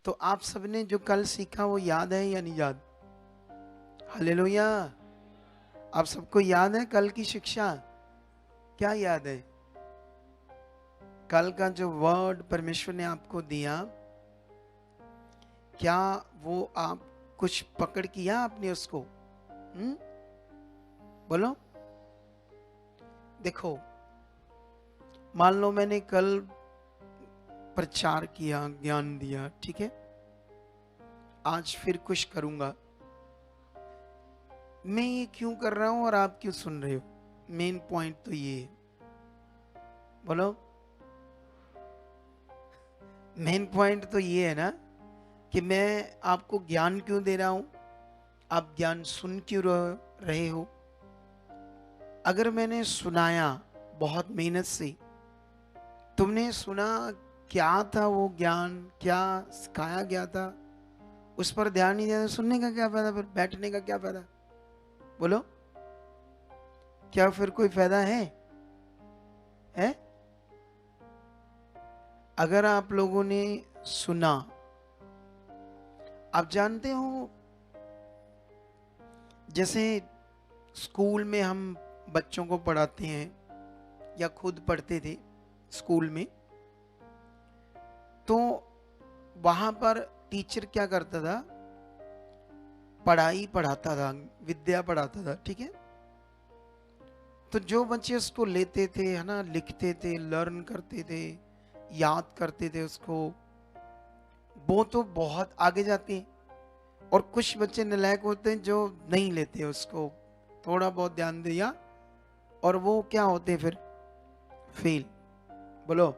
तो आप सबने जो कल सीखा वो याद है या नहीं याद? हालेलुया! आप सबको याद है कल की शिक्षा? क्या याद है? कल का जो वर्ड परमेश्वर ने आपको दिया, क्या वो आप कुछ पकड़ किया आपने उसको? बोलो। देखो, मान लो मैंने कल प्रचार किया, ज्ञान दिया, ठीक है? आज फिर कुछ करूंगा। मैं ये क्यों कर रहा हूं और आप क्यों सुन रहे हो? मेन पॉइंट तो ये है। बोलो। मेन पॉइंट तो ये है ना कि मैं आपको ज्ञान क्यों दे रहा हूं, आप ज्ञान सुन क्यों रहे हो? अगर मैंने सुनाया बहुत मेहनत से, तुमने सुना, क्या था वो ज्ञान, क्या सिखाया गया था, उस पर ध्यान नहीं दिया तो सुनने का क्या फायदा, फिर बैठने का क्या फायदा? बोलो, क्या फिर कोई फायदा है? अगर आप लोगों ने सुना, आप जानते हो जैसे स्कूल में हम बच्चों को पढ़ाते हैं या खुद पढ़ते थे स्कूल में, तो वहां पर टीचर क्या करता था? पढ़ाई पढ़ाता था, विद्या पढ़ाता था, ठीक है? तो जो बच्चे उसको लेते थे, है ना, लिखते थे, लर्न करते थे, याद करते थे उसको, वो तो बहुत आगे जाते हैं। और कुछ बच्चे नालायक होते हैं जो नहीं लेते उसको, थोड़ा बहुत ध्यान दिया और वो क्या होते हैं फिर? फेल। बोलो,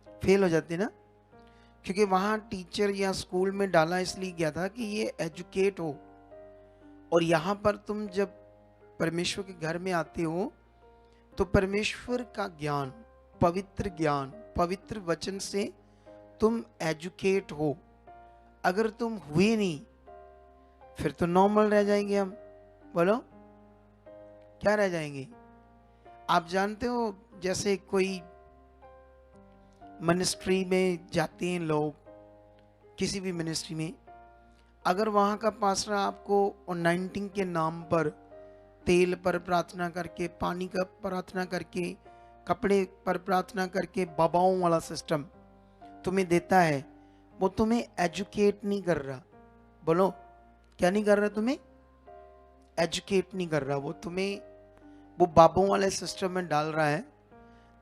फेल हो जाते ना, क्योंकि वहां टीचर या स्कूल में डाला इसलिए गया था कि ये एजुकेट हो। और यहां पर तुम जब परमेश्वर के घर में आते हो तो परमेश्वर का ज्ञान, पवित्र वचन से तुम एजुकेट हो। अगर तुम हुए नहीं, फिर तो नॉर्मल रह जाएंगे हम। बोलो, क्या रह जाएंगे? आप जानते हो जैसे कोई मिनिस्ट्री में जाते हैं लोग, किसी भी मिनिस्ट्री में, अगर वहां का पास्टर आपको अनॉइंटिंग के नाम पर तेल पर प्रार्थना करके, पानी का प्रार्थना करके, कपड़े पर प्रार्थना करके बाबाओं वाला सिस्टम तुम्हें देता है, वो तुम्हें एजुकेट नहीं कर रहा। बोलो, क्या नहीं कर रहा? तुम्हें एजुकेट नहीं कर रहा, वो तुम्हें वो बाबों वाले सिस्टम में डाल रहा है,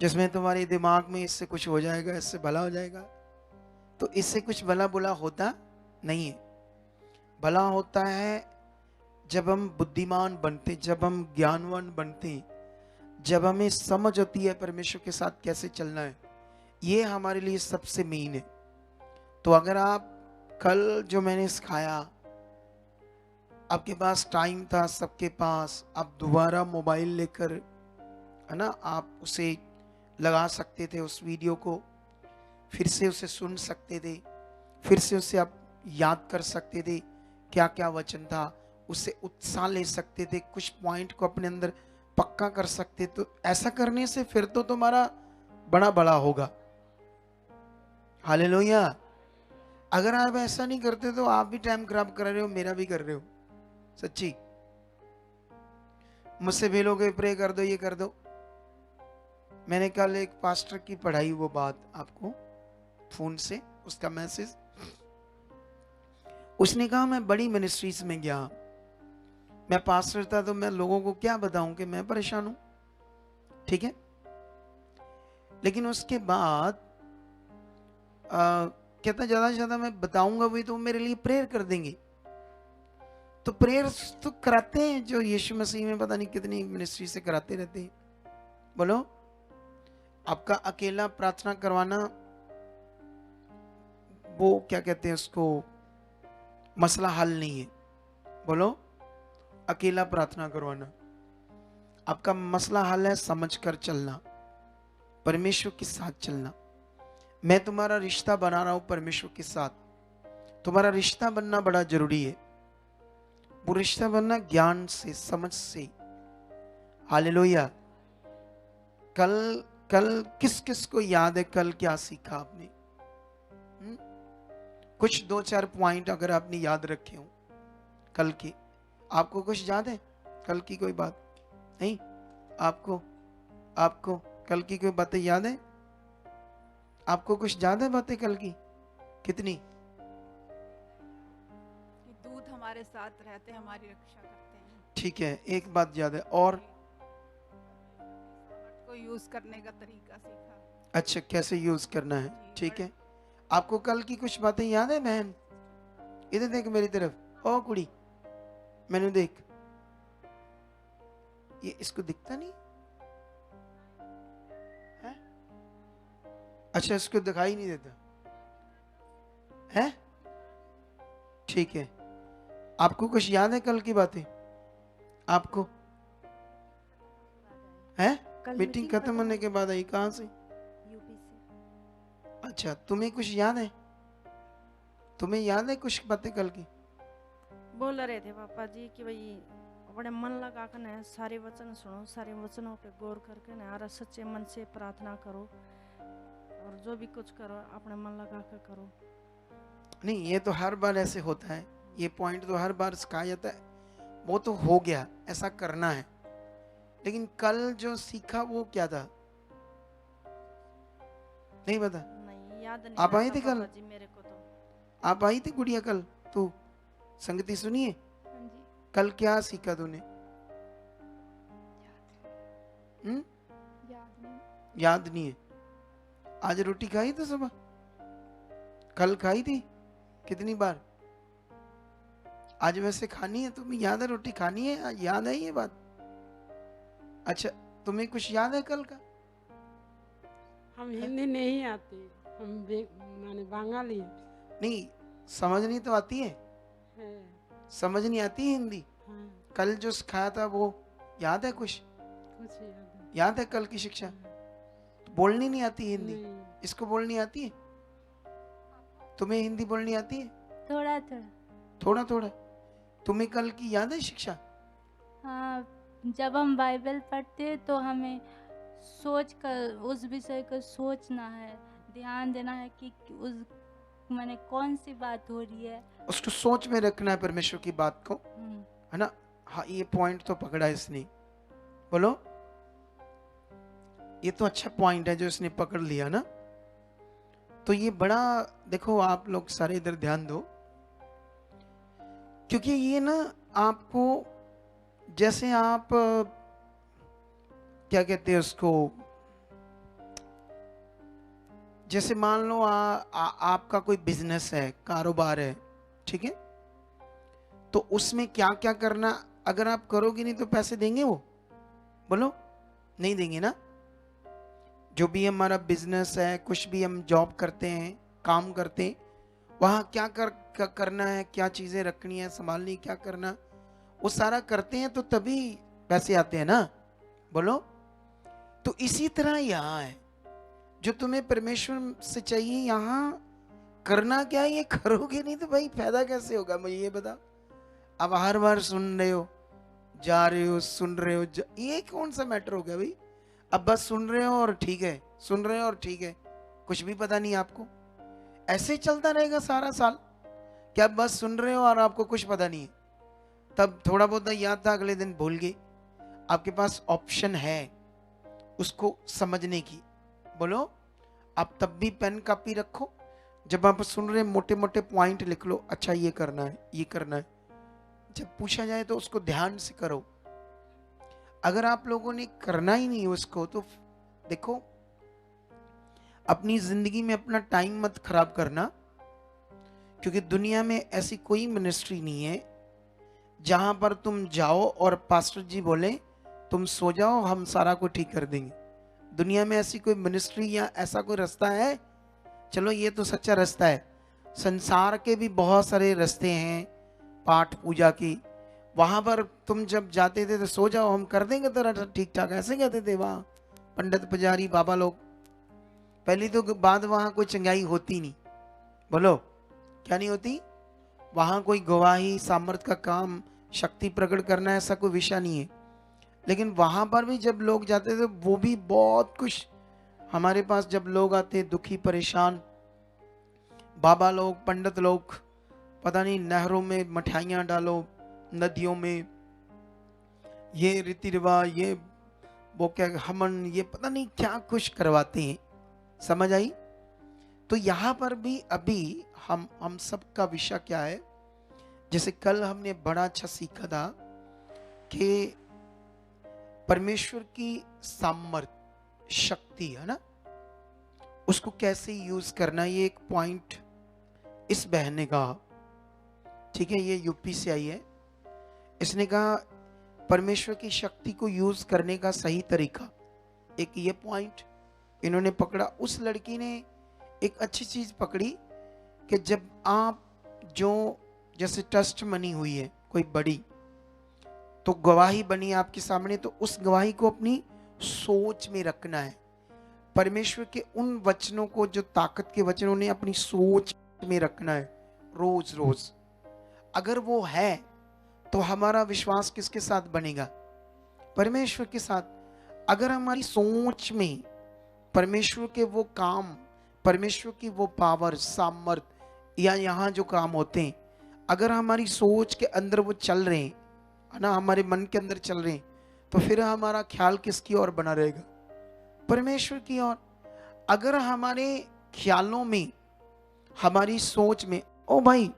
जिसमें तुम्हारे दिमाग में इससे कुछ हो जाएगा, इससे भला हो जाएगा। तो इससे कुछ भला बुला होता नहीं है। भला होता है जब हम बुद्धिमान बनते, जब हम ज्ञानवान बनते, जब हमें समझ होती है परमेश्वर के साथ कैसे चलना है। ये हमारे लिए सबसे मेन है। तो अगर आप कल जो मैंने सिखाया, आपके पास टाइम था, सबके पास, आप दोबारा मोबाइल लेकर, है ना, आप उसे लगा सकते थे, उस वीडियो को फिर से उसे सुन सकते थे, फिर से उसे आप याद कर सकते थे क्या क्या वचन था, उससे उत्साह ले सकते थे, कुछ पॉइंट को अपने अंदर पक्का कर सकते। तो ऐसा करने से फिर तो तुम्हारा बड़ा बड़ा होगा। हालेलुया! अगर आप ऐसा नहीं करते तो आप भी टाइम खराब कर रहे हो, मेरा भी कर रहे हो। सच्ची, मुझसे भी लोग प्रे कर दो, ये कर दो। मैंने कल एक पास्टर की पढ़ाई, वो बात आपको फोन से, उसका मैसेज, उसने कहा मैं बड़ी मिनिस्ट्रीज में गया, मैं पास्टर था, तो मैं लोगों को क्या बताऊं कि मैं परेशान हूं, ठीक है? लेकिन उसके बाद कहता ज्यादा से ज्यादा मैं बताऊंगा वही तो मेरे लिए प्रेयर कर देंगे। तो प्रेयर तो कराते हैं जो यीशु मसीह में पता नहीं कितनी मिनिस्ट्री से कराते रहते हैं। बोलो, आपका अकेला प्रार्थना करवाना, वो क्या कहते हैं उसको, मसला हल नहीं है। बोलो, अकेला प्रार्थना करवाना, आपका मसला हल है समझ कर चलना, परमेश्वर के साथ चलना। मैं तुम्हारा रिश्ता बना रहा हूं परमेश्वर के साथ, तुम्हारा रिश्ता बनना बड़ा जरूरी है। वो रिश्ता बनना ज्ञान से, समझ से। हालेलुया! कल कल किस किस को याद है कल क्या सीखा आपने? कुछ 2-4 पॉइंट अगर आपने याद रखे हो कल के, आपको कुछ याद है कल की कोई बात? नहीं आपको आपको कल की कोई बातें याद है? आपको कुछ याद है बातें कल की? कितनी? कि दूत हमारे साथ रहते हैं, हमारी रक्षा करते हैं। ठीक है, एक बात याद है और? सामर्थ को यूज करने का तरीका सीखा। अच्छा, कैसे यूज करना है, जी, ठीक है। आपको कल की कुछ बातें याद है बहन? इधर देख मेरी तरफ, ओ कुड़ी, मैंने देख, ये इसको दिखता नहीं है? अच्छा, इसको दिखाई नहीं देता है? ठीक है, आपको कुछ याद है कल की बातें? आपको है? मीटिंग खत्म होने के बाद आई, कहाँ से? यूपी से। अच्छा, तुम्हें कुछ याद है? तुम्हें याद है कुछ बातें कल की? बोल रहे थे पापा जी कि भाई बड़े मन लगा कर ना सारे वचन सुनो, सारे वचनों पे गौर करके ना और सच्चे मन से प्रार्थना करो और जो भी कुछ करो अपने मन लगा कर करो। नहीं, ये तो हर बार ऐसे होता है, ये पॉइंट तो हर बार सिखाया जाता है, वो तो हो गया, ऐसा करना है। लेकिन कल जो सीखा वो क्या था? नहीं पता? नहीं याद नहीं आप आई रहता थी कल? पापा जी मेरे को तो। आप आई थी गुड़िया कल? तू संगति सुनिए, हाँ जी। कल क्या सीखा तूने? हम्म? याद नहीं। याद नहीं है। आज रोटी खाई तो सुबह? कल खाई थी? कितनी बार? आज वैसे खानी है? तुम्हें याद है रोटी खानी है? आज याद है ये बात? अच्छा, तुम्हें कुछ याद है कल का? हम हिंदी नहीं आती, हम माने बंगाली नहीं, समझनी तो आती है, है। समझ नहीं आती है हिंदी। हाँ, कल जो सिखाया था वो याद है कुछ? कुछ याद है। याद है कल की शिक्षा? तो बोलनी नहीं आती हिंदी? नहीं, इसको बोलनी आती है? तुम्हें हिंदी बोलनी आती है? थोड़ा थोड़ा। थोड़ा थोड़ा। तुम्हें कल की याद है शिक्षा? हाँ, जब हम बाइबल पढ़ते हैं तो हमें सोच कर उस विषय को सोचना है, ध्यान देना है कि उस मैंने कौन सी बात हो रही है। उसको सोच में रखना है परमेश्वर की बात को, हम्म, है ना? हाँ, ये पॉइंट तो पकड़ा इसने, बोलो। ये तो अच्छा पॉइंट है जो इसने पकड़ लिया ना। तो ये बड़ा, देखो आप लोग सारे इधर ध्यान दो, क्योंकि ये ना आपको, जैसे आप क्या कहते हैं उसको, जैसे मान लो आपका कोई बिजनेस है, कारोबार है, ठीक है? तो उसमें क्या क्या करना, अगर आप करोगे नहीं तो पैसे देंगे वो? बोलो, नहीं देंगे ना। जो भी हमारा बिजनेस है, कुछ भी हम जॉब करते हैं, काम करते हैं, वहाँ क्या करना है, क्या चीजें रखनी है, संभालनी, क्या करना, वो सारा करते हैं तो तभी पैसे आते हैं ना। बोलो। तो इसी तरह यहाँ है, जो तुम्हें परमेश्वर से चाहिए यहाँ करना क्या है, ये करोगे नहीं तो भाई फायदा कैसे होगा, मुझे ये बता। अब हर बार सुन रहे हो, जा रहे हो, सुन रहे हो, ये कौन सा मैटर हो गया भाई? अब बस सुन रहे हो और ठीक है, सुन रहे हो और ठीक है, कुछ भी पता नहीं आपको। ऐसे चलता रहेगा सारा साल? क्या बस सुन रहे हो और आपको कुछ पता नहीं है? तब थोड़ा बहुत याद था, अगले दिन भूल गए। आपके पास ऑप्शन है उसको समझने की। बोलो, आप तब भी पेन कापी रखो, जब आप सुन रहे मोटे मोटे पॉइंट लिख लो, अच्छा ये करना है, ये करना है। जब पूछा जाए तो उसको ध्यान से करो। अगर आप लोगों ने करना ही नहीं उसको, तो देखो, अपनी जिंदगी में अपना टाइम मत खराब करना, क्योंकि दुनिया में ऐसी कोई मिनिस्ट्री नहीं है जहां पर तुम जाओ और पास्टर जी बोले तुम सो जाओ, हम सारा को ठीक कर देंगे। दुनिया में ऐसी कोई मिनिस्ट्री या ऐसा कोई रास्ता है? चलो ये तो सच्चा रास्ता है, संसार के भी बहुत सारे रास्ते हैं पाठ पूजा की। वहां पर तुम जब जाते थे तो सो जाओ, हम कर देंगे तेरा ठीक ठाक, ऐसे कहते थे वहां पंडित पुजारी बाबा लोग। पहली तो बात, वहां कोई चंगाई होती नहीं। बोलो, क्या नहीं होती? वहां कोई गवाही, सामर्थ का काम, शक्ति प्रकट करना, ऐसा कोई विषय नहीं है। लेकिन वहां पर भी जब लोग जाते थे, वो भी बहुत कुछ, हमारे पास जब लोग आते दुखी परेशान, बाबा लोग, पंडित लोग, पता नहीं नहरों में मठियाइयाँ डालो, नदियों में ये रीति रिवाज, ये वो क्या हमन, ये पता नहीं क्या कुछ करवाते हैं। समझ आई? तो यहाँ पर भी अभी हम सबका विषय क्या है, जैसे कल हमने बड़ा अच्छा सीखा था कि परमेश्वर की सामर्थ्य, शक्ति है ना, उसको कैसे यूज करना। ये एक पॉइंट इस बहन ने कहा, ठीक है, ये यूपी से आई है। इसने कहा परमेश्वर की शक्ति को यूज करने का सही तरीका, एक ये पॉइंट इन्होंने पकड़ा। उस लड़की ने एक अच्छी चीज पकड़ी कि जब आप जो जैसे ट्रस्ट मनी हुई है कोई बड़ी, तो गवाही बनी आपके सामने, तो उस गवाही को अपनी सोच में रखना है। परमेश्वर के उन वचनों को, जो ताकत के वचनों ने, अपनी सोच में रखना है रोज रोज। अगर वो है तो हमारा विश्वास किसके साथ बनेगा? परमेश्वर के साथ। अगर हमारी सोच में परमेश्वर के वो काम, परमेश्वर की वो पावर, सामर्थ, या यहाँ जो काम होते हैं, अगर हमारी सोच के अंदर वो चल रहे हैं, है ना, हमारे मन के अंदर चल रहे हैं, तो फिर हमारा ख्याल किसकी ओर बना रहेगा? परमेश्वर की ओर। अगर हमारे ख्यालों में, हमारी सोच में, ओ भाई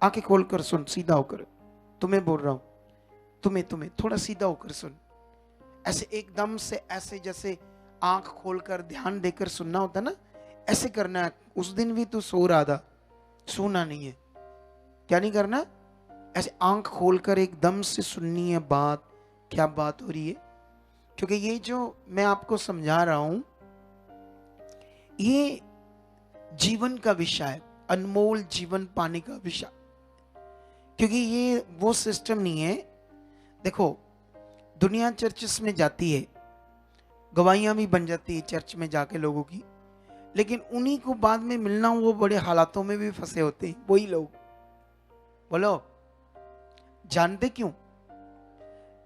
आंखें खोलकर सुन, सीधा होकर, तुम्हें बोल रहा हूं, तुम्हें थोड़ा सीधा होकर सुन। ऐसे एकदम से, ऐसे जैसे आंख खोलकर ध्यान देकर सुनना होता ना, ऐसे करना है। उस दिन भी तू सो रहा था, सोना नहीं है। क्या नहीं करना? ऐसे आंख खोलकर एकदम से सुननी है बात, क्या बात हो रही है। क्योंकि ये जो मैं आपको समझा रहा हूं, ये जीवन का विषय है, अनमोल जीवन पाने का विषय। क्योंकि ये वो सिस्टम नहीं है। देखो, दुनिया चर्चेस में जाती है, गवाहियां भी बन जाती है चर्च में जाके लोगों की, लेकिन उन्हीं को बाद में मिलना, वो बड़े हालातों में भी फंसे होते हैं वही लोग। बोलो, जानते क्यों?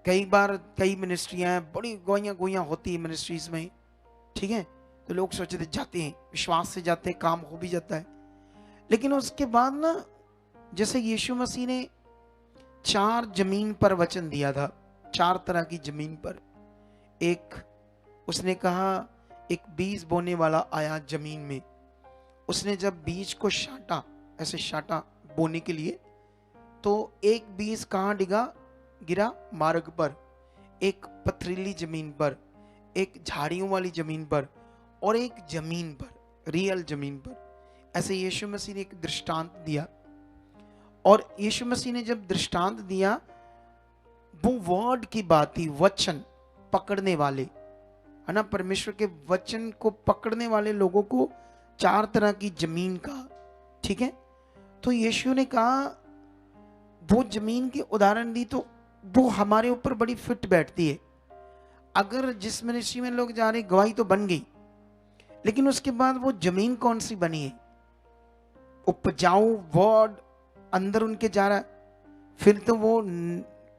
कई बार कई मिनिस्ट्रियां बड़ी गवाहियां होती है मिनिस्ट्रीज में, ठीक है, तो लोग सोचते जाते हैं, विश्वास से जाते हैं, काम हो भी जाता है। लेकिन उसके बाद ना, जैसे यीशु मसीह ने 4 जमीन पर वचन दिया था, 4 तरह की जमीन पर। एक, उसने कहा एक बीज बोने वाला आया जमीन में, उसने जब बीज को छांटा, ऐसे छांटा बोने के लिए, तो एक बीज कहाँ गिरा? मार्ग पर, एक पथरीली जमीन पर, एक झाड़ियों वाली जमीन पर, और एक जमीन पर, रियल जमीन पर। ऐसे यीशु मसीह ने एक दृष्टांत दिया। और यीशु मसीह ने जब दृष्टांत दिया, वो वर्ड की बात थी, वचन पकड़ने वाले, है ना, परमेश्वर के वचन को पकड़ने वाले लोगों को 4 तरह की जमीन का, ठीक है। तो यीशु ने कहा, वो जमीन की उदाहरण दी, तो वो हमारे ऊपर बड़ी फिट बैठती है। अगर जिस मिनिस्ट्री में लोग जा रहे, गवाही तो बन गई, लेकिन उसके बाद वो जमीन कौन सी बनी है? उपजाऊ वर्ड अंदर उनके जा रहा है, फिर तो वो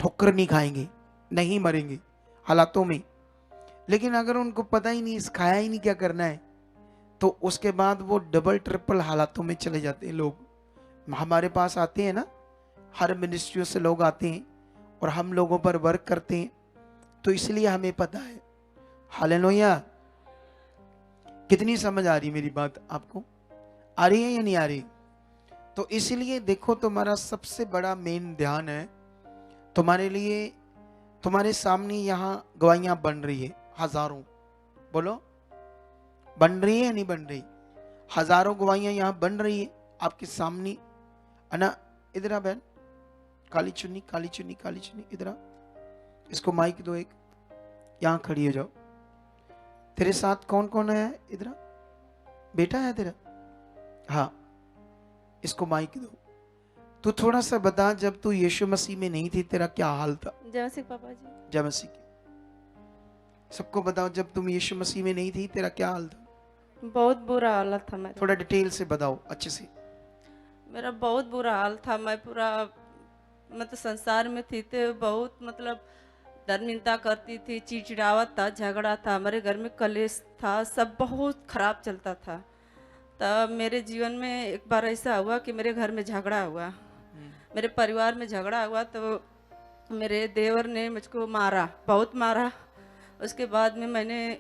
ठोकर नहीं खाएंगे, नहीं मरेंगे हालातों में। लेकिन अगर उनको पता ही नहीं, खाया ही नहीं क्या करना है, तो उसके बाद वो डबल ट्रिपल हालातों में चले जाते हैं लोग। हमारे पास आते हैं ना, हर मिनिस्ट्रियों से लोग आते हैं और हम लोगों पर वर्क करते हैं, तो इसलिए हमें पता है। हालेलुया। कितनी समझ आ रही मेरी बात आपको? आ रही है या नहीं आ रही? तो इसलिए देखो, तुम्हारा सबसे बड़ा मेन ध्यान है, तुम्हारे लिए, तुम्हारे सामने यहाँ गवाहियां बन रही है, हजारों। बोलो, बन रही है या नहीं बन रही? हजारों गवाहियां यहाँ बन रही है आपके सामने, है ना। इधर आ बहन, काली चुन्नी, काली चुन्नी, काली चुन्नी, इधर आ, इसको माइक दो एक, यहाँ खड़ी हो जाओ। तेरे साथ कौन कौन है? इधर आ, बेटा है तेरा? हाँ, इसको माइक दो। तू थोड़ा सा बता, जब तू यीशु मसीह में नहीं थी, तेरा क्या हाल था? जय मसीह पापा जी। जय मसीह की। सबको बताओ, जब तुम यीशु मसीह में नहीं थी, तेरा क्या हाल था? बहुत बुरा हालत था मेरा। थोड़ा डिटेल से बताओ, अच्छे से। मेरा बहुत बुरा हाल था। मैं पूरा मतलब संसार में थी तो बहुत मतलब धर्मिलता करती थी, चिड़चिड़ावत था, झगड़ा था, हमारे घर में कलेश था, सब बहुत खराब चलता था। तब मेरे जीवन में एक बार ऐसा हुआ कि मेरे घर में झगड़ा हुआ, मेरे परिवार में झगड़ा हुआ, तो मेरे देवर ने मुझको मारा, बहुत मारा। उसके बाद में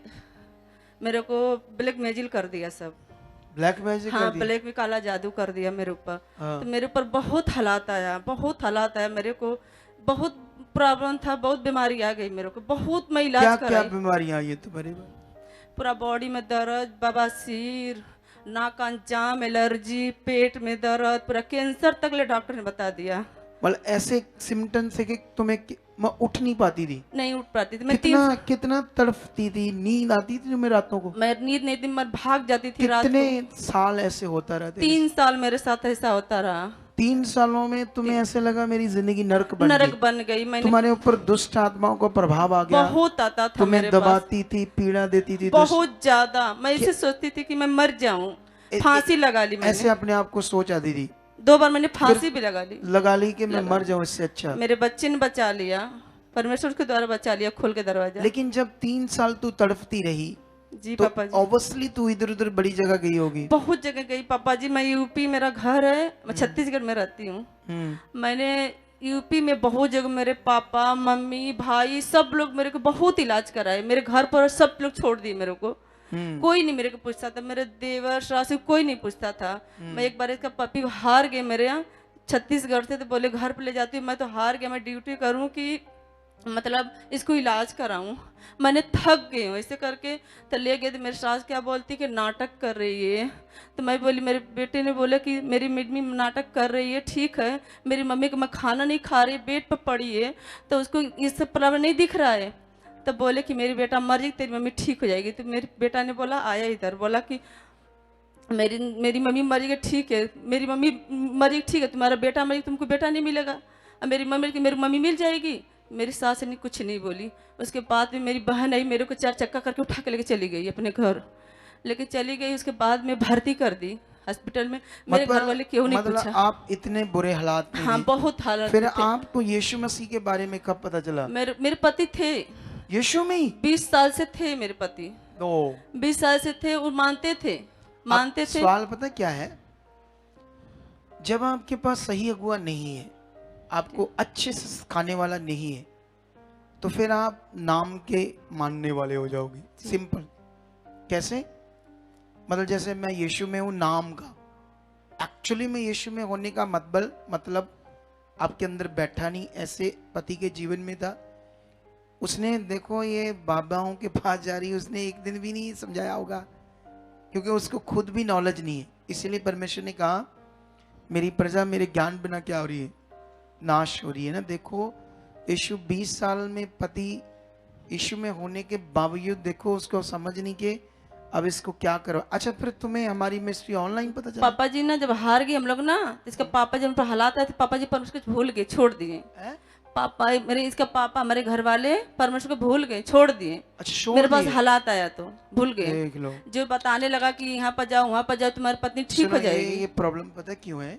मेरे को ब्लैक मेजिल कर दिया सब। ब्लैक मैजिक हाँ, कर दी? ब्लैक में काला जादू कर दिया मेरे ऊपर। हाँ। तो मेरे ऊपर बहुत हालात आया, बहुत हालात आया, मेरे को बहुत प्रॉब्लम था, बहुत बीमारी आ गई मेरे को, बहुत मैं क्या इलाज क्या कराई। बीमारियां आई है तुम्हारे में? पूरा बॉडी में दर्द, बवासीर, नाक कान जाम, एलर्जी, पेट में दर्द, पूरा कैंसर तक ले डॉक्टर ने बता दिया। मतलब ऐसे सिम्टम से कि तुम्हें मैं उठ नहीं पाती थी, नहीं उठ पाती थी मैं। कितना तड़पती थी, नींद आती थी तुम्हें रातों को? मैं नींद नहीं थी, मैं भाग जाती थी रात कितने को। साल ऐसे होता रहा? 3 साल मेरे साथ ऐसा होता रहा। 3 सालों में तुम्हें ऐसे लगा मेरी जिंदगी नरक बन गई। मैंने तुम्हारे ऊपर दुष्ट आत्माओं का प्रभाव आ गया, बहुत आता था तुम्हें मेरे पास, दबाती थी, पीड़ा देती थी, बहुत ज्यादा। मैं ऐसे सोचती थी कि मैं मर जाऊं, फांसी लगा ली मैंने। ऐसे अपने आप को सोच आती थी? 2 बार मैंने फांसी भी लगा ली कि मैं मर जाऊं, इससे अच्छा। मेरे बच्चे ने बचा लिया, परमेश्वर के द्वारा बचा लिया, खोल के दरवाजा। लेकिन जब 3 साल तू तड़पती रही जी तो पापा जी, ऑब्वियसली तू इधर उधर बड़ी जगह गई होगी। बहुत जगह गई पापा जी। मैं यूपी, मेरा घर है, मैं छत्तीसगढ़ में रहती हूँ। मैंने यूपी में बहुत जगह, मेरे पापा, मम्मी, भाई सब लोग मेरे को बहुत इलाज कराए। मेरे घर पर सब लोग छोड़ दिए मेरे को, कोई नहीं मेरे को पूछता था। मेरे देवर सासू कोई नहीं पूछता था। मैं एक बार इसका पपी हार गए मेरे यहाँ छत्तीसगढ़ से, तो बोले घर पे ले जाती हूँ। मैं तो हार गया, मैं ड्यूटी करूँ कि मतलब इसको इलाज कराऊं। मैंने थक गई हूँ ऐसे करके। तो ले गए, तो मेरी सास क्या बोलती कि नाटक कर रही है। तो मैं बोली, मेरे बेटे ने बोला कि मेरी मम्मी नाटक कर रही है, ठीक है। मेरी मम्मी को मैं खाना नहीं खा रही, बेड पर पड़ी है, तो उसको ये सब प्रॉब्लम नहीं दिख रहा है। तो बोले कि मेरी बेटा मर जाएगी, तेरी मम्मी ठीक हो जाएगी। तो मेरे बेटा ने बोला, आया इधर, बोला कि मेरी मम्मी मर जाएगी, ठीक है। मेरी मम्मी मर जाएगी, ठीक है। तुम्हारा बेटा मर जाएगी, तुमको बेटा नहीं मिलेगा। और मेरी मम्मी मिल जाएगी। मेरी सास ने कुछ नहीं बोली। उसके बाद में मेरी बहन आई, मेरे को 4 चक्का करके उठा के लेके चली गई अपने घर, लेके चली गई। उसके बाद में भर्ती कर दी हॉस्पिटल में। मेरे घर वाले क्यों नहीं पूछा। आप इतने बुरे हालात में? हाँ, बहुत हालात। फिर आपको यीशु मसीह के बारे में कब पता चला? मेरे पति थे यीशु में 20 साल से थे मेरे पति। 20 साल से थे, वो मानते थे। सवाल पता क्या है, जब आपके पास सही अगुआ नहीं है, आपको अच्छे से सिखाने वाला नहीं है, तो फिर आप नाम के मानने वाले हो जाओगे। सिंपल। कैसे? मतलब जैसे मैं यीशु में हूं नाम का, एक्चुअली में यीशु में होने का मतलब आपके अंदर बैठा नहीं। ऐसे पति के जीवन में था, उसने देखो ये बाबाओं के पास जा रही है, उसने एक दिन भी नहीं समझाया होगा, क्योंकि उसको खुद भी नॉलेज नहीं है। इसीलिए परमेश्वर ने कहा, मेरी प्रजा मेरे ज्ञान बिना क्या हो रही है, नाश हो रही है ना। देखो यीशु 20 साल में पति यीशु में होने के बावजूद देखो उसको समझ नहीं के अब इसको क्या करो। अच्छा, फिर तुम्हें हमारी मिस्ट्री ऑनलाइन पता चला? पापा जी ना जब हार गए हम लोग ना, इसका पापा जब हालात आए थे, पापा जी परमेश्वर को भूल गए, छोड़ दिए। पापा इसका पापा, हमारे घर वाले परमेश्वर को भूल गए, छोड़ दिए। अच्छा, मेरे पास हालात आया तो भूल गए। देख लो, जो बताने लगा कि यहाँ पर जाओ, वहां पर जाओ, तुम्हारी पत्नी ठीक हो जाएगी। ये प्रॉब्लम पता क्यों है?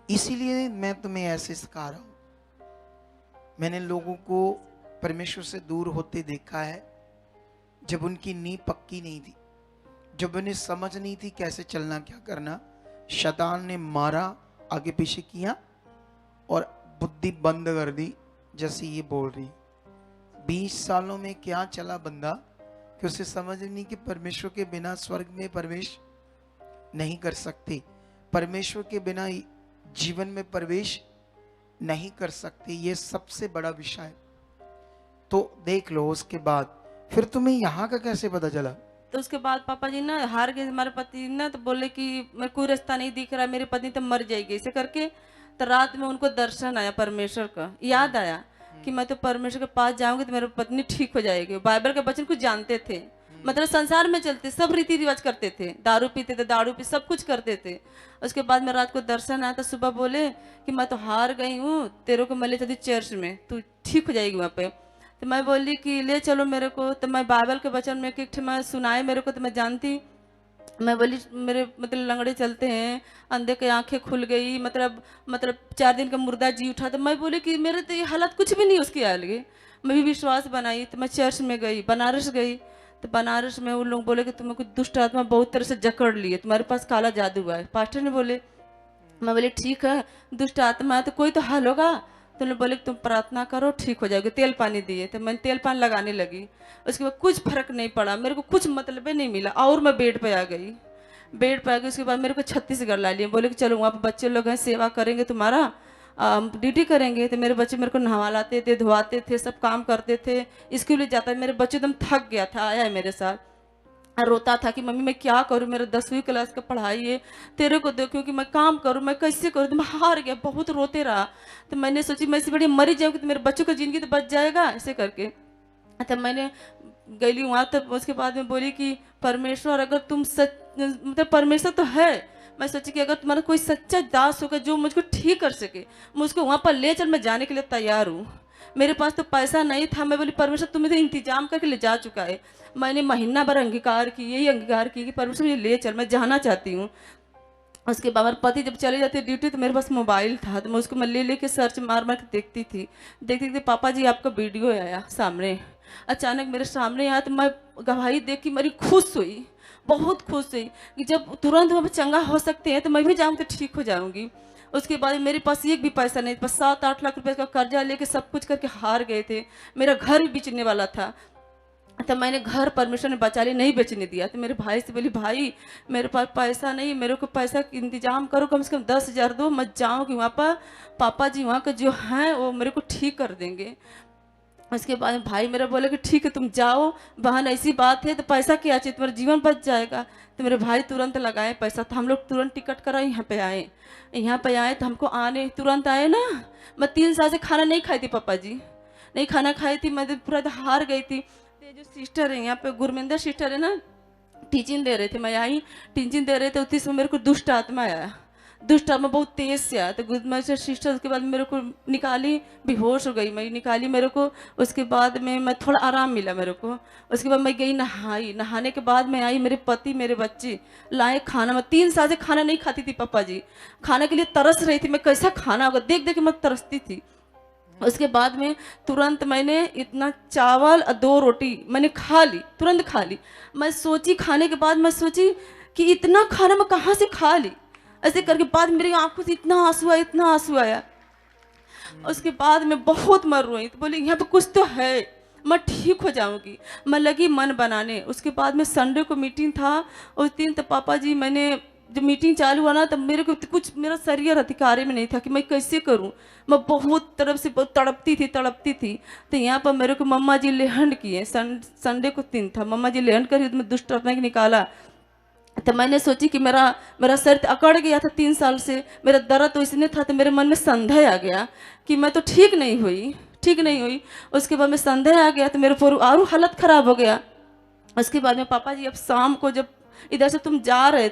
इसीलिए मैं तुम्हें ऐसे सिखा रहा हूं। मैंने लोगों को परमेश्वर से दूर होते देखा है जब उनकी नींव पक्की नहीं थी, जब उन्हें समझ नहीं थी कैसे चलना, क्या करना। शैतान ने मारा, आगे पीछे किया और बुद्धि बंद कर दी। जैसे ये बोल रही 20 सालों में क्या चला बंदा कि उसे समझ नहीं कि परमेश्वर के बिना स्वर्ग में प्रवेश नहीं कर सकते, परमेश्वर के बिना जीवन में प्रवेश नहीं कर सकते। ये सबसे बड़ा विषय है। तो देख लो, उसके बाद फिर तुम्हें यहाँ का कैसे पता चला? तो उसके बाद पापा जी ना हार गए हमारे पति ना, तो बोले कि मेरे कोई रास्ता नहीं दिख रहा, मेरी पत्नी तो मर जाएगी। ऐसे करके तो रात में उनको दर्शन आया परमेश्वर का, याद आया कि मैं तो परमेश्वर के पास जाऊंगी तो मेरी पत्नी ठीक हो जाएगी। बाइबल के वचन कुछ जानते थे, मतलब संसार में चलते, सब रीति रिवाज करते थे, दारू पीते थे, दारू पी सब कुछ करते थे। उसके बाद में रात को दर्शन आया तो सुबह बोले कि मैं तो हार गई हूँ, तेरे को मैं ले चलती चर्च में, तू ठीक हो जाएगी वहाँ पे। तो मैं बोली कि ले चलो मेरे को। तो मैं बाइबल के वचन में एक मैं सुनाए मेरे को, तो मैं जानती। मैं बोली मेरे मतलब लंगड़े चलते हैं, अंधे की आंखें खुल गई, मतलब 4 दिन का मुर्दा जी उठा। तो मैं बोली कि मेरे तो ये हालत कुछ भी नहीं उसकी आ लगी। मैं भी विश्वास बनाई, तो मैं चर्च में गई, बनारस गई। तो बनारस में वो लोग बोले कि तुम्हें कुछ दुष्ट आत्मा बहुत तरह से जकड़ लिए, तुम्हारे पास काला जादू है। पास्टर ने बोले, मैं बोले ठीक है, दुष्ट आत्मा है तो कोई तो हल होगा। तो उन्होंने बोले कि तुम प्रार्थना करो ठीक हो जाओगे। तेल पानी दिए, तो मैंने तेल पानी लगाने लगी। उसके बाद कुछ फर्क नहीं पड़ा, मेरे को कुछ मतलब नहीं मिला और मैं बेड पे आ गई। बेड पे आ गई, उसके बाद मेरे को छत्तीसगढ़ ला लिए। बोले कि चलो वहाँ पे बच्चे लोग हैं, सेवा करेंगे, तुम्हारा ड्यूटी करेंगे। तो मेरे बच्चे मेरे को नहवालाते थे, धुआते थे, सब काम करते थे, स्कूल जाता है। मेरे बच्चे एकदम थक गया था, आया है मेरे साथ, रोता था कि मम्मी मैं क्या करूं, मेरा 10वीं क्लास का पढ़ाई है, तेरे को देखो कि मैं काम करूं, मैं कैसे करूं। तो मैं हार गया, बहुत रोते रहा। तो मैंने सोची मैं इससे बड़ी मरी जाऊंगी तो मेरे बच्चों का जिंदगी तो बच जाएगा, ऐसे करके। तो मैंने गई वहाँ, तब उसके बाद में बोली कि परमेश्वर अगर तुम सच, मतलब परमेश्वर तो है, मैं सोची कि अगर तुम्हारा कोई सच्चा दास होगा जो मुझको ठीक कर सके, मैं उसको वहाँ पर ले चल, मैं जाने के लिए तैयार हूँ। मेरे पास तो पैसा नहीं था। मैं बोली परमेश्वर तुम्हें तो इंतजाम करके ले जा चुका है। मैंने महीना भर अंगीकार की, यही अंगीकार की कि परमेश्वर मुझे ले चल, मैं जाना चाहती हूँ। उसके बाद मेरे पति जब चले जाते ड्यूटी तो मेरे पास मोबाइल था, तो मैं उसको मैं ले के सर्च मार मार के देखती थी। पापा जी आपका वीडियो आया सामने, अचानक मेरे सामने आया तो मैं गवाही देख के मेरी खुश हुई, बहुत खुश हुई कि जब तुरंत हम चंगा हो सकते हैं तो मैं भी जाऊँगी तो ठीक हो जाऊँगी। उसके बाद मेरे पास एक भी पैसा नहीं, बस 7-8 लाख रुपए का कर्जा लेके सब कुछ करके हार गए थे। मेरा घर भी बेचने वाला था, तो मैंने घर परमेश्वर ने बचा लिया, नहीं बेचने दिया। तो मेरे भाई से बोली भाई मेरे पास पैसा नहीं, मेरे को पैसा का इंतजाम करो, कम से कम 10,000 दो, मैं जाऊँ कि वहाँ पर पापा जी वहाँ का जो हैं वो मेरे को ठीक कर देंगे। उसके बाद भाई मेरा बोले कि ठीक है तुम जाओ, बहन ऐसी बात है तो पैसा क्या चाहिए, तुम्हारा जीवन बच जाएगा। तो मेरे भाई तुरंत लगाए पैसा, तो हम लोग तुरंत टिकट कराए, यहाँ पे आए तो हमको आने तुरंत आए ना। मैं 3 साल से खाना नहीं खाई थी, पापा जी नहीं खाना खाई थी, मैं तो पूरा हार गई थी। तो जो सिस्टर है यहाँ पे, गुरमिंदर सिस्टर है ना, टीचिंग दे रहे थे, मैं आई टीचिंग दे रहे थे, उसी समय मेरे को दुष्ट आत्मा आया, दुष्ट आत्मा बहुत तेज से आया। तो गुरमिंदर सिस्टर उसके बाद मेरे को निकाली, बेहोश हो गई, मैं निकाली मेरे को। उसके बाद में मैं थोड़ा आराम मिला मेरे को। उसके बाद मैं गई नहाई, नहाने के बाद मैं आई, मेरे पति मेरे बच्चे लाए खाना। मैं 3 साल से खाना नहीं खाती थी, पापा जी खाने के लिए तरस रही थी, मैं कैसा खाना होगा देख देख के मैं तरसती थी। उसके बाद में तुरंत मैंने इतना चावल और 2 रोटी मैंने खा ली, तुरंत खा ली। मैं सोची खाने के बाद मैं सोची कि इतना खाना मैं कहाँ से खा ली, ऐसे करके बाद मेरी आंखों से इतना आंसू आया, इतना आंसू आया। उसके बाद में बहुत मर रोई, तो बोली यहाँ पे कुछ तो है, मैं ठीक हो जाऊंगी। मैं लगी मन बनाने। उसके बाद में संडे को मीटिंग था उस दिन, तो पापा जी मैंने जब मीटिंग चालू हुआ ना, तब मेरे को कुछ मेरा शरीर अधिकार में नहीं था कि मैं कैसे करूं। मैं बहुत तरफ से बहुत तड़पती थी। तो यहाँ पर मेरे को मम्मा जी लेहंड किए, संडे को दिन था, मम्मा जी लेहंड करी, तो मैं दुष्ट आत्मा को निकाला। तो मैंने सोची कि मेरा शरीर अकड़ गया था 3 साल से, मेरा दर्द तो इसने था, तो मेरे मन में संदेह आ गया कि मैं तो ठीक नहीं हुई। उसके बाद में संदेह आ गया, तो मेरे पूरी और हालत खराब हो गया। उसके बाद में पापा जी अब शाम को जब इधर से तुम जा रहे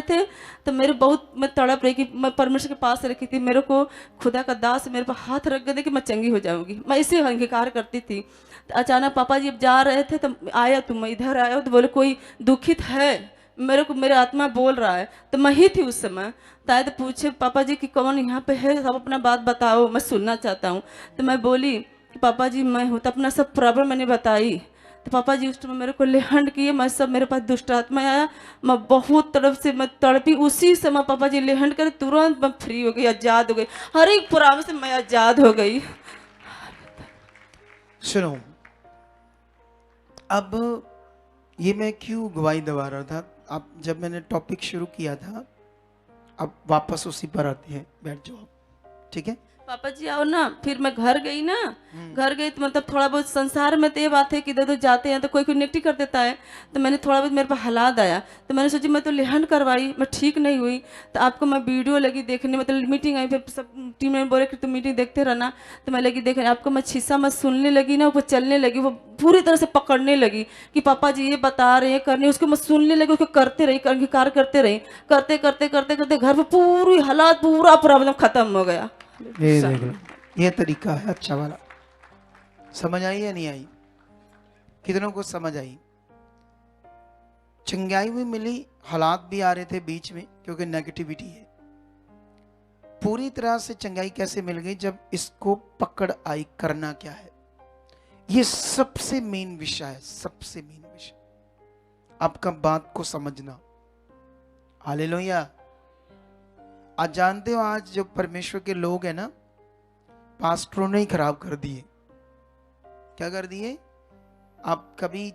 थे तो मेरे बहुत मैं तड़प रही कि मैं परमेश्वर के पास रखी थी, मेरे को खुदा का दास मेरे पर हाथ रख गए कि मैं चंगी हो जाऊंगी, मैं इसे अंगीकार करती थी। तो अचानक पापा जी अब जा रहे थे तो आया, तुम इधर आए तो बोले कोई दुखित है, मेरे आत्मा बोल रहा है। तो मैं ही थी उस समय। ताए तो पूछे पापा जी कि कौन यहाँ पे है, सब अपना बात बताओ, मैं सुनना चाहता हूँ। तो मैं बोली कि पापा जी मैं हूँ, तो अपना सब प्रॉब्लम मैंने बताई। तो पापा जी उस समय मेरे को लेहंड किए, मैं सब मेरे पास दुष्ट आत्मा आया, मैं बहुत तरफ से मैं तड़पी। उसी समय पापा जी लेहंड करे, तुरंत मैं फ्री हो गई, आज़ाद हो गई, हर एक प्रॉब्लम से मैं आज़ाद हो गई। सुनो, अब ये मैं क्यों गवाही दबा रहा था, अब जब मैंने टॉपिक शुरू किया था, अब वापस उसी पर आते हैं, बैठ जाओ, ठीक है। पापा जी आओ ना। फिर मैं घर गई ना, घर गई तो मतलब थोड़ा बहुत संसार में तो ये बात है कि इधर तो जाते हैं तो कोई नेगेटिव कर देता है, तो मैंने थोड़ा बहुत मेरे पर हालात आया, तो मैंने सोची मैं तो लेहंड करवाई, मैं ठीक नहीं हुई। तो आपको मैं वीडियो लगी देखने, मतलब मीटिंग आई, फिर सब टीम में बोले कि तुम मीटिंग देखते रहना, तो मैं लगी देखने। आपको मैं छिस्सा मैं सुनने लगी ना, वो चलने लगी, वो पूरी तरह से पकड़ने लगी कि पापा जी ये बता रहे हैं करने, उसको मैं सुनने लगी, उसको करते रही, अंगीकार करते रही, करते घर पर पूरी हालात पूरा प्रॉब्लम खत्म हो गया। ये देख लो, ये तरीका है अच्छा वाला। समझ आई या नहीं आई? कितनों को समझ आई? चंगाई भी मिली, हालात भी आ रहे थे बीच में क्योंकि नेगेटिविटी है। पूरी तरह से चंगाई कैसे मिल गई? जब इसको पकड़ आई, करना क्या है, ये सबसे मेन विषय है, सबसे मेन विषय। आपका बात को समझना। हालेलुया। आज जानते हो, आज जो परमेश्वर के लोग हैं ना, पास्टरों ने ही खराब कर दिए। क्या कर दिए? आप कभी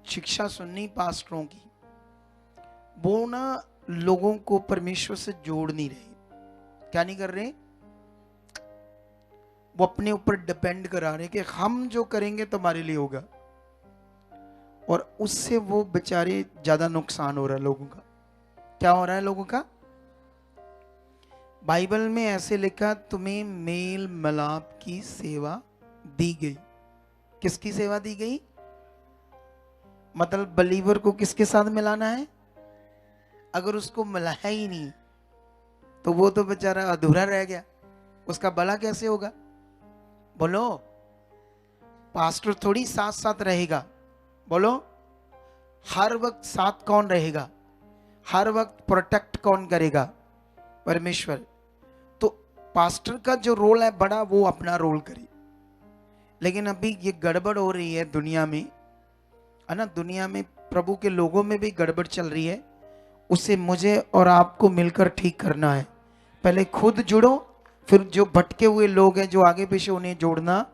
शिक्षा सुननी पास्टरों की, वो ना लोगों को परमेश्वर से जोड़ नहीं रहे। क्या नहीं कर रहे? वो अपने ऊपर डिपेंड करा रहे कि हम जो करेंगे तुम्हारे लिए होगा, और उससे वो बेचारे ज्यादा नुकसान हो रहा है लोगों का। क्या हो रहा है लोगों का? बाइबल में ऐसे लिखा, तुम्हें मेल मिलाप की सेवा दी गई। किसकी सेवा दी गई? मतलब बलीवर को किसके साथ मिलाना है? अगर उसको मिलाया ही नहीं तो वो तो बेचारा अधूरा रह गया, उसका भला कैसे होगा? बोलो। पास्टर थोड़ी साथ साथ रहेगा। बोलो। हर वक्त साथ कौन रहेगा? हर वक्त प्रोटेक्ट कौन करेगा? परमेश्वर। तो पास्टर का जो रोल है बड़ा, वो अपना रोल करे। लेकिन अभी ये गड़बड़ हो रही है दुनिया में, है ना? दुनिया में प्रभु के लोगों में भी गड़बड़ चल रही है। उसे मुझे और आपको मिलकर ठीक करना है। पहले खुद जुड़ो, फिर जो भटके हुए लोग हैं, जो आगे पीछे, उन्हें जोड़ना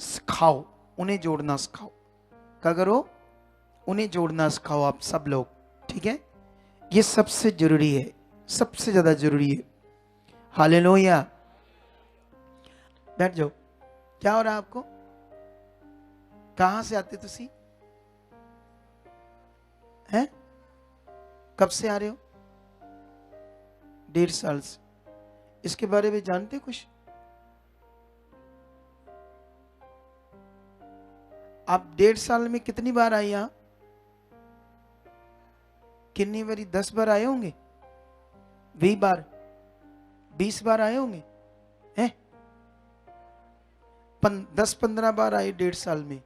सिखाओ। उन्हें जोड़ना सिखाओ। क्या करो? उन्हें जोड़ना सिखाओ आप सब लोग। ठीक है? ये सबसे जरूरी है, सबसे ज्यादा जरूरी है। हालेलुया। बैठ जाओ। क्या हो रहा है आपको? कहां से आते तुसी? हैं? कब से आ रहे हो? 1.5 साल से। इसके बारे में जानते कुछ? आप 1.5 साल में कितनी बार आए यहां? कितनी बारी? 10 बार आए होंगे? 20 बार? 20 बार आए होंगे? हैं? 10-15 बार आए 1.5 साल में।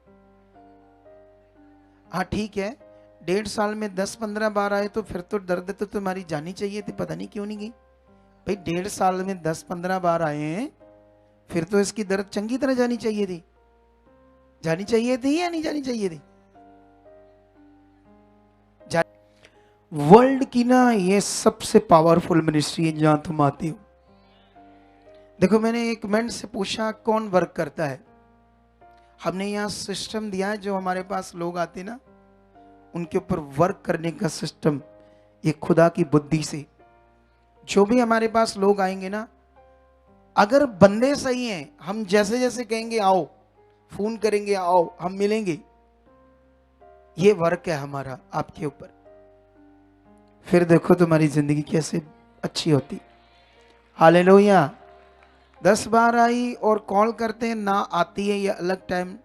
हाँ ठीक है, 1.5 साल में 10-15 बार आए तो फिर तो दर्द तो तुम्हारी जानी चाहिए थी, पता नहीं क्यों नहीं गई भाई। 1.5 साल में 10-15 बार आए हैं, फिर तो इसकी दर्द चंगी तरह जानी चाहिए थी। जानी चाहिए थी या नहीं जानी चाहिए थी? वर्ल्ड की ना ये सबसे पावरफुल मिनिस्ट्री है जहां तुम आती हो। देखो, मैंने एक मिनट से पूछा कौन वर्क करता है। हमने यहाँ सिस्टम दिया है, जो हमारे पास लोग आते ना, उनके ऊपर वर्क करने का सिस्टम, ये खुदा की बुद्धि से। जो भी हमारे पास लोग आएंगे ना, अगर बंदे सही हैं, हम जैसे जैसे कहेंगे आओ, फोन करेंगे आओ, हम मिलेंगे। ये वर्क है हमारा आपके ऊपर। फिर देखो तुम्हारी जिंदगी कैसे अच्छी होती। हालेलुया। 10 बार आई और कॉल करते हैं ना, आती है या अलग टाइम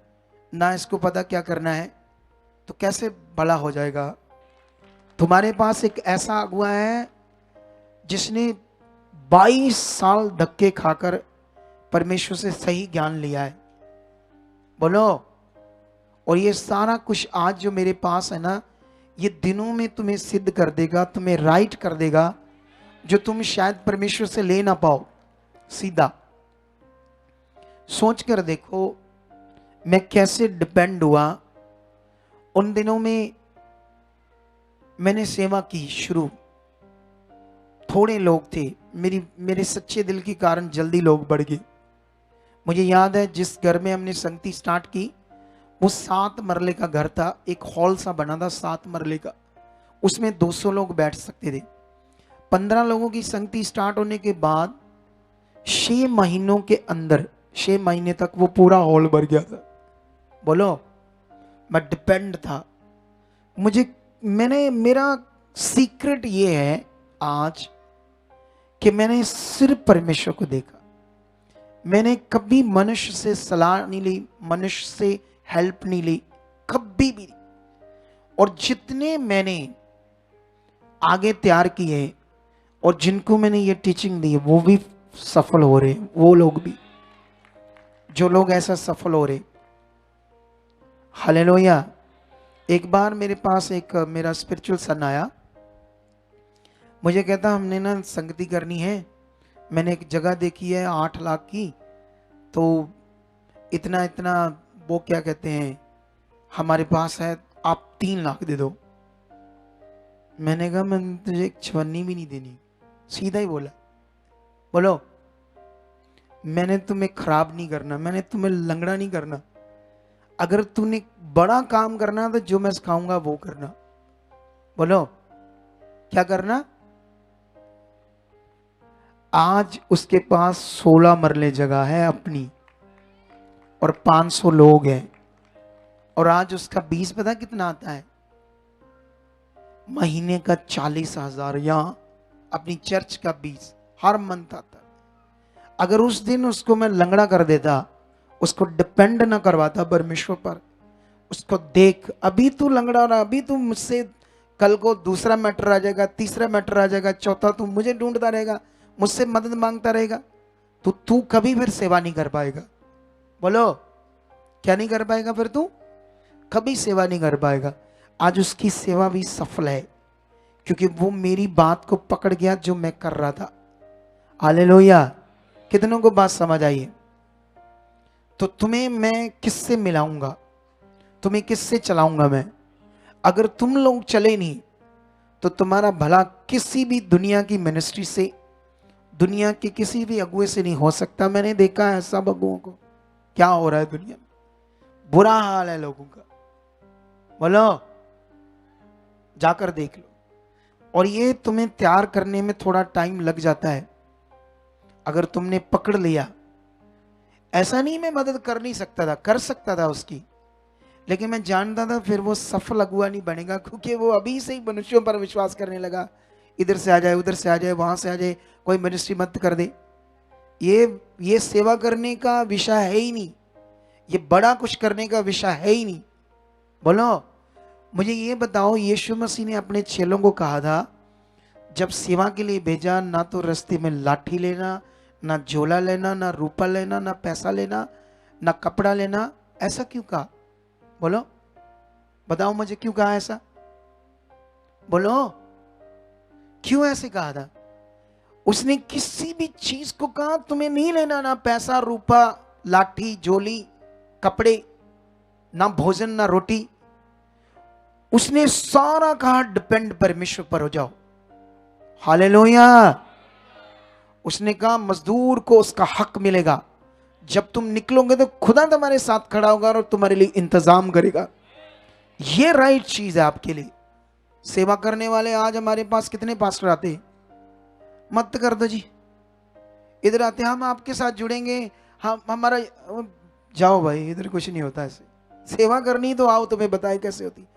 ना, इसको पता क्या करना है, तो कैसे बड़ा हो जाएगा? तुम्हारे पास एक ऐसा अगुआ है जिसने 22 साल धक्के खाकर परमेश्वर से सही ज्ञान लिया है। बोलो। और ये सारा कुछ आज जो मेरे पास है ना, ये दिनों में तुम्हें सिद्ध कर देगा, तुम्हें राइट कर देगा, जो तुम शायद परमेश्वर से ले ना पाओ। सीधा सोच कर देखो, मैं कैसे डिपेंड हुआ। उन दिनों में मैंने सेवा की शुरू, थोड़े लोग थे, मेरे सच्चे दिल के कारण जल्दी लोग बढ़ गए। मुझे याद है जिस घर में हमने संगति स्टार्ट की, वो 7 मरले का घर था, एक हॉल सा बना था 7 मरले का, उसमें 200 लोग बैठ सकते थे। 15 लोगों की संगति स्टार्ट होने के बाद 6 महीनों के अंदर, 6 महीने तक वो पूरा हॉल भर गया था। बोलो। मैं डिपेंड था। मेरा सीक्रेट ये है आज कि मैंने सिर्फ परमेश्वर को देखा। मैंने कभी मनुष्य से सलाह नहीं ली, मनुष्य से हेल्प नहीं ली, कभी भी। और जितने मैंने आगे तैयार किए और जिनको मैंने ये टीचिंग दी, वो भी सफल हो रहे। वो लोग भी, जो लोग ऐसा सफल हो रहे। हालेलुया। एक बार मेरे पास एक मेरा स्पिरिचुअल सन आया, मुझे कहता हमने ना संगति करनी है, मैंने एक जगह देखी है 8 लाख की, तो इतना इतना वो क्या कहते हैं हमारे पास है, आप 3 लाख दे दो। मैंने कहा मैंने तुझे एक चवन्नी भी नहीं देनी, सीधा ही बोला। बोलो, मैंने तुम्हें खराब नहीं करना, मैंने तुम्हें लंगड़ा नहीं करना। अगर तूने बड़ा काम करना तो जो मैं सिखाऊंगा वो करना। बोलो, क्या करना? आज उसके पास 16 मरले जगह है अपनी और 500 लोग हैं, और आज उसका 20 पता कितना आता है? महीने का 40,000, या अपनी चर्च का 20 हर मंथ आता है। अगर उस दिन उसको मैं लंगड़ा कर देता, उसको डिपेंड ना करवाता परमेश्वर पर, उसको देख अभी तू लंगड़ा रहा, अभी तू मुझसे कल को दूसरा मैटर आ जाएगा, तीसरा मैटर आ जाएगा, चौथा तू मुझे ढूंढता रहेगा, मुझसे मदद मांगता रहेगा, तो तू कभी फिर सेवा नहीं कर पाएगा। बोलो, क्या नहीं कर पाएगा? फिर तू कभी सेवा नहीं कर पाएगा। आज उसकी सेवा भी सफल है क्योंकि वो मेरी बात को पकड़ गया जो मैं कर रहा था। हालेलुया। कितनों को बात समझ आई है? तो तुम्हें मैं किससे मिलाऊंगा, तुम्हें किससे चलाऊंगा मैं? अगर तुम लोग चले नहीं तो तुम्हारा भला किसी भी दुनिया की मिनिस्ट्री से, दुनिया के किसी भी अगुए से नहीं हो सकता। मैंने देखा है सब अगुओं को क्या हो रहा है दुनिया में, बुरा हाल है लोगों का। बोलो, जाकर देख लो। और ये तुम्हें तैयार करने में थोड़ा टाइम लग जाता है अगर तुमने पकड़ लिया। ऐसा नहीं मैं मदद कर नहीं सकता था, कर सकता था उसकी, लेकिन मैं जानता था फिर वो सफल अगुआ नहीं बनेगा क्योंकि वो अभी से ही मनुष्यों पर विश्वास करने लगा। इधर से आ जाए, उधर से आ जाए, वहां से आ जाए, कोई मिनिस्ट्री मत कर दे। ये सेवा करने का विषय है ही नहीं, ये बड़ा कुछ करने का विषय है ही नहीं। बोलो, मुझे ये बताओ, यीशु मसीह ने अपने चेलों को कहा था जब सेवा के लिए भेजा, ना तो रास्ते में लाठी लेना, ना झोला लेना, ना रूपा लेना, ना पैसा लेना, ना कपड़ा लेना। ऐसा क्यों कहा? बोलो, बताओ मुझे क्यों कहा ऐसा? बोलो, क्यों ऐसे कहा था? उसने किसी भी चीज को कहा तुम्हें नहीं लेना, ना पैसा, रूपा, लाठी, झोली, कपड़े, ना भोजन, ना रोटी। उसने सारा कहा डिपेंड परमेश्वर पर हो जाओ। हालेलुया। उसने कहा मजदूर को उसका हक मिलेगा। जब तुम निकलोगे तो खुदा तुम्हारे साथ खड़ा होगा और तुम्हारे लिए इंतजाम करेगा। ये राइट चीज है आपके लिए। सेवा करने वाले आज हमारे पास कितने पास्टर आते? मत कर दो जी, इधर आते हम आपके साथ जुड़ेंगे, हम हमारा। जाओ भाई, इधर कुछ नहीं होता ऐसे। सेवा करनी तो आओ, तुम्हें बताए कैसे होती।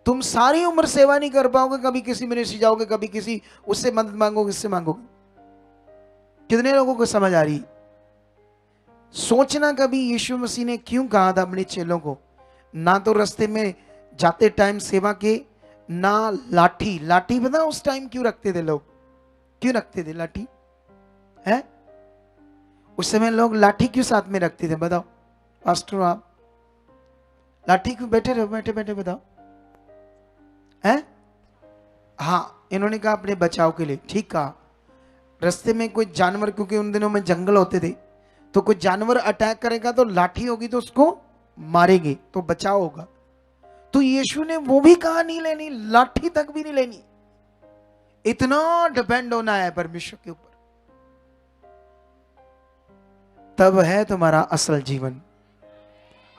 तुम सारी उम्र सेवा नहीं कर पाओगे, कभी किसी मिनिस्ट्री जाओगे, कभी किसी उससे मदद मांगोगे, इससे मांगोगे। कितने लोगों को समझ आ रही? सोचना कभी यीशु मसीह ने क्यों कहा था अपने चेलों को, ना तो रास्ते में जाते टाइम सेवा के, ना लाठी। लाठी पता उस टाइम क्यों रखते थे लोग? क्यों रखते थे लाठी? है उस समय लोग लाठी क्यों साथ में रखते थे? बताओ पास्टर, आप लाठी क्यों बैठे रहो, बैठे बैठे बताओ। है हाँ, इन्होंने कहा अपने बचाव के लिए। ठीक कहा। रास्ते में कोई जानवर, क्योंकि उन दिनों में जंगल होते थे, तो कोई जानवर अटैक करेगा तो लाठी होगी तो उसको मारेंगे, तो बचाव होगा। तो यीशु ने वो भी कहा नहीं लेनी, लाठी तक भी नहीं लेनी। इतना डिपेंड होना है परमेश्वर के ऊपर, तब है तुम्हारा असल जीवन।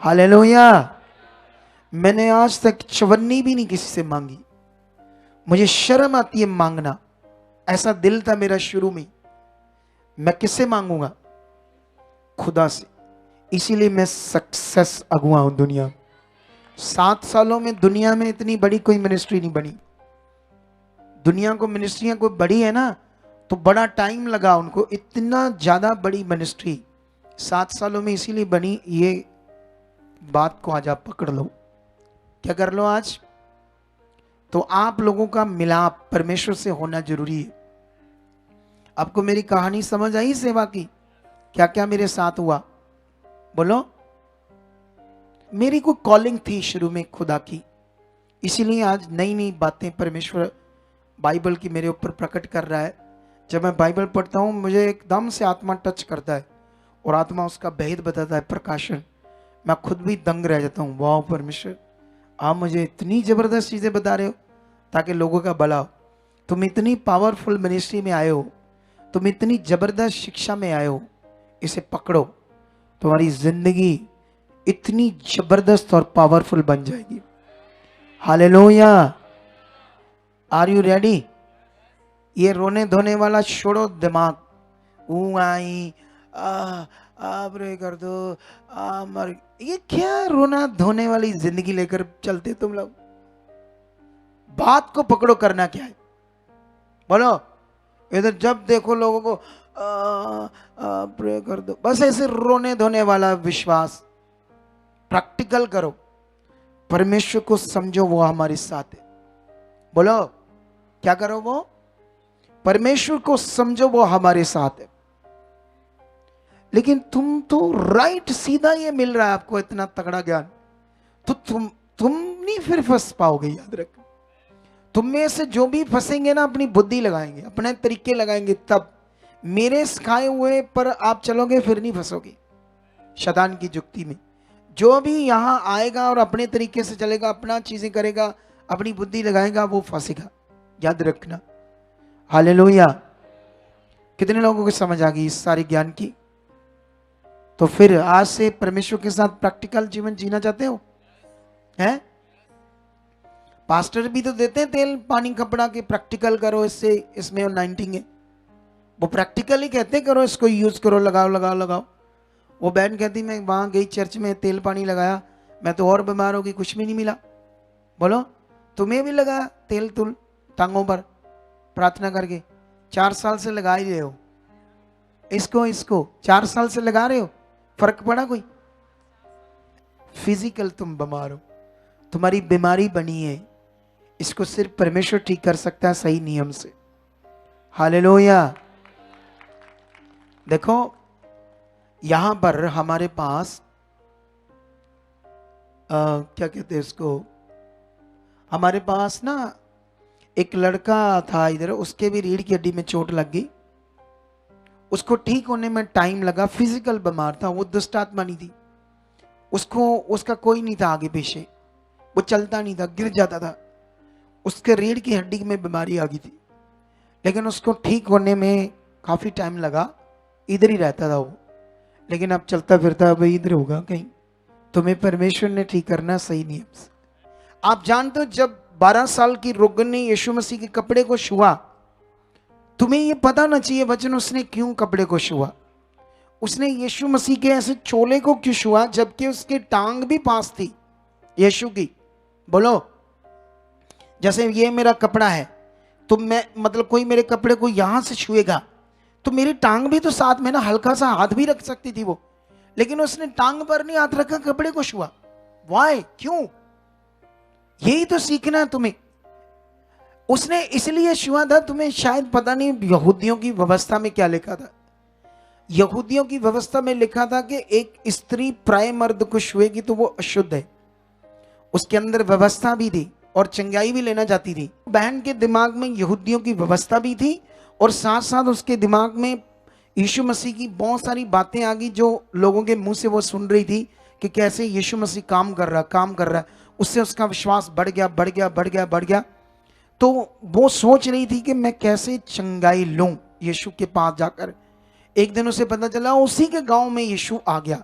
हालेलुया। मैंने आज तक चवन्नी भी नहीं किसी से मांगी, मुझे शर्म आती है मांगना। ऐसा दिल था मेरा शुरू में, मैं किससे मांगूंगा? खुदा से। इसीलिए मैं सक्सेस अगुआ हूं दुनिया। 7 सालों में दुनिया में इतनी बड़ी कोई मिनिस्ट्री नहीं बनी। दुनिया को मिनिस्ट्रियां कोई बड़ी है ना, तो बड़ा टाइम लगा उनको। इतना ज्यादा बड़ी मिनिस्ट्री 7 सालों में इसीलिए बनी। ये बात को आज आप पकड़ लो। क्या कर लो आज? तो आप लोगों का मिलाप परमेश्वर से होना जरूरी है। आपको मेरी कहानी समझ आई सेवा की? क्या क्या मेरे साथ हुआ? बोलो। मेरी कोई कॉलिंग थी शुरू में खुदा की, इसीलिए आज नई नई बातें परमेश्वर बाइबल की मेरे ऊपर प्रकट कर रहा है। जब मैं बाइबल पढ़ता हूँ मुझे एकदम से आत्मा टच करता है और आत्मा उसका भेद बताता है, प्रकाशन। मैं खुद भी दंग रह जाता हूँ। वाह परमेश्वर, आप मुझे इतनी जबरदस्त चीजें बता रहे हो ताकि लोगों का भला हो। तुम इतनी पावरफुल मिनिस्ट्री में आए हो, तुम इतनी जबरदस्त शिक्षा में आए हो, इसे पकड़ो, तुम्हारी जिंदगी इतनी जबरदस्त और पावरफुल बन जाएगी। हालेलुया। Are you ready? ये रोने धोने वाला छोड़ो दिमाग, आई ब्रे कर दो, मर, ये क्या रोना धोने वाली जिंदगी लेकर चलते तुम लोग? बात को पकड़ो, करना क्या है बोलो। इधर जब देखो लोगों को प्रे कर दो, बस ऐसे रोने धोने वाला विश्वास। प्रैक्टिकल करो, परमेश्वर को समझो, वो हमारे साथ है। बोलो क्या करो? वो परमेश्वर को समझो, वो हमारे साथ है। लेकिन तुम तो राइट सीधा ये मिल रहा है आपको, इतना तगड़ा ज्ञान, तो तुम नहीं फिर फंस पाओगे। याद रखो, तुम में से जो भी फंसेंगे ना, अपनी बुद्धि लगाएंगे, अपने तरीके लगाएंगे, तब मेरे सिखाए हुए पर आप चलोगे, फिर नहीं फंसोगे शैतान की जुक्ति में। जो भी यहां आएगा और अपने तरीके से चलेगा, अपना चीजें करेगा, अपनी बुद्धि लगाएगा, वो फंसेगा। याद रखना। हालेलुया। कितने लोगों को समझ आ गई इस सारे ज्ञान की? तो फिर आज से परमेश्वर के साथ प्रैक्टिकल जीवन जीना चाहते हो? हैं? पास्टर भी तो देते हैं तेल पानी कपड़ा के, प्रैक्टिकल करो, इससे इसमें 19 है, वो प्रैक्टिकल ही कहते करो, इसको यूज करो, लगाओ लगाओ लगाओ। वो बहन कहती मैं वहां गई चर्च में, तेल पानी लगाया, मैं तो और बीमार हो गई, कुछ भी नहीं मिला। बोलो तुम्हें भी लगाया तेल तुल टांगों पर प्रार्थना करके? 4 साल से लगा ही रहे हो इसको 4 साल से लगा रहे हो, फर्क पड़ा कोई? फिजिकल तुम बीमार हो, तुम्हारी बीमारी बनी है, इसको सिर्फ परमेश्वर ठीक कर सकता है सही नियम से। हालेलुया। देखो यहां पर हमारे पास क्या कहते हैं इसको, हमारे पास ना एक लड़का था इधर, उसके भी रीढ़ की हड्डी में चोट लग गई, उसको ठीक होने में टाइम लगा। फिजिकल बीमार था वो, दुष्ट आत्मा नहीं थी उसको, उसका कोई नहीं था आगे पीछे, वो चलता नहीं था, गिर जाता था, उसके रीढ़ की हड्डी में बीमारी आ गई थी, लेकिन उसको ठीक होने में काफी टाइम लगा। इधर ही रहता था वो, लेकिन अब चलता फिरता भाई इधर होगा कहीं। तुम्हें परमेश्वर ने ठीक करना सही नियम से। आप जानते हो जब 12 साल की रोगन ने यीशु मसीह के कपड़े को छुआ, तुम्हें ये पता ना चाहिए वचन उसने क्यों कपड़े को छुआ। उसने यीशु मसीह के ऐसे चोले को क्यों छुआ जबकि उसकी टांग भी पास थी यीशु की? बोलो जैसे ये मेरा कपड़ा है, तो मैं मतलब कोई मेरे कपड़े को यहां से छुएगा तो मेरी टांग भी तो साथ में ना, हल्का सा हाथ भी रख सकती थी वो, लेकिन उसने टांग पर नहीं हाथ रखा, कपड़े को छुआ। वाई? क्यों? यही तो सीखना है तुम्हें। उसने इसलिए छुआ था, तुम्हें शायद पता नहीं यहूदियों की व्यवस्था में क्या लिखा था। यहूदियों की व्यवस्था में लिखा था कि एक स्त्री प्राय मर्द को छुएगी तो वो अशुद्ध है। उसके अंदर व्यवस्था भी थी और चंगाई भी लेना चाहती थी। बहन के दिमाग में यहूदियों की व्यवस्था भी थी और साथ साथ उसके दिमाग में यीशु मसीह की बहुत सारी बातें आ गई जो लोगों के मुंह से वो सुन रही थी कि कैसे यीशु मसीह काम कर रहा है। उससे उसका विश्वास बढ़ गया। तो वो सोच रही थी कि मैं कैसे चंगाई लूं यीशु के पास जाकर। एक दिन उसे पता चला उसी के गांव में यीशु आ गया।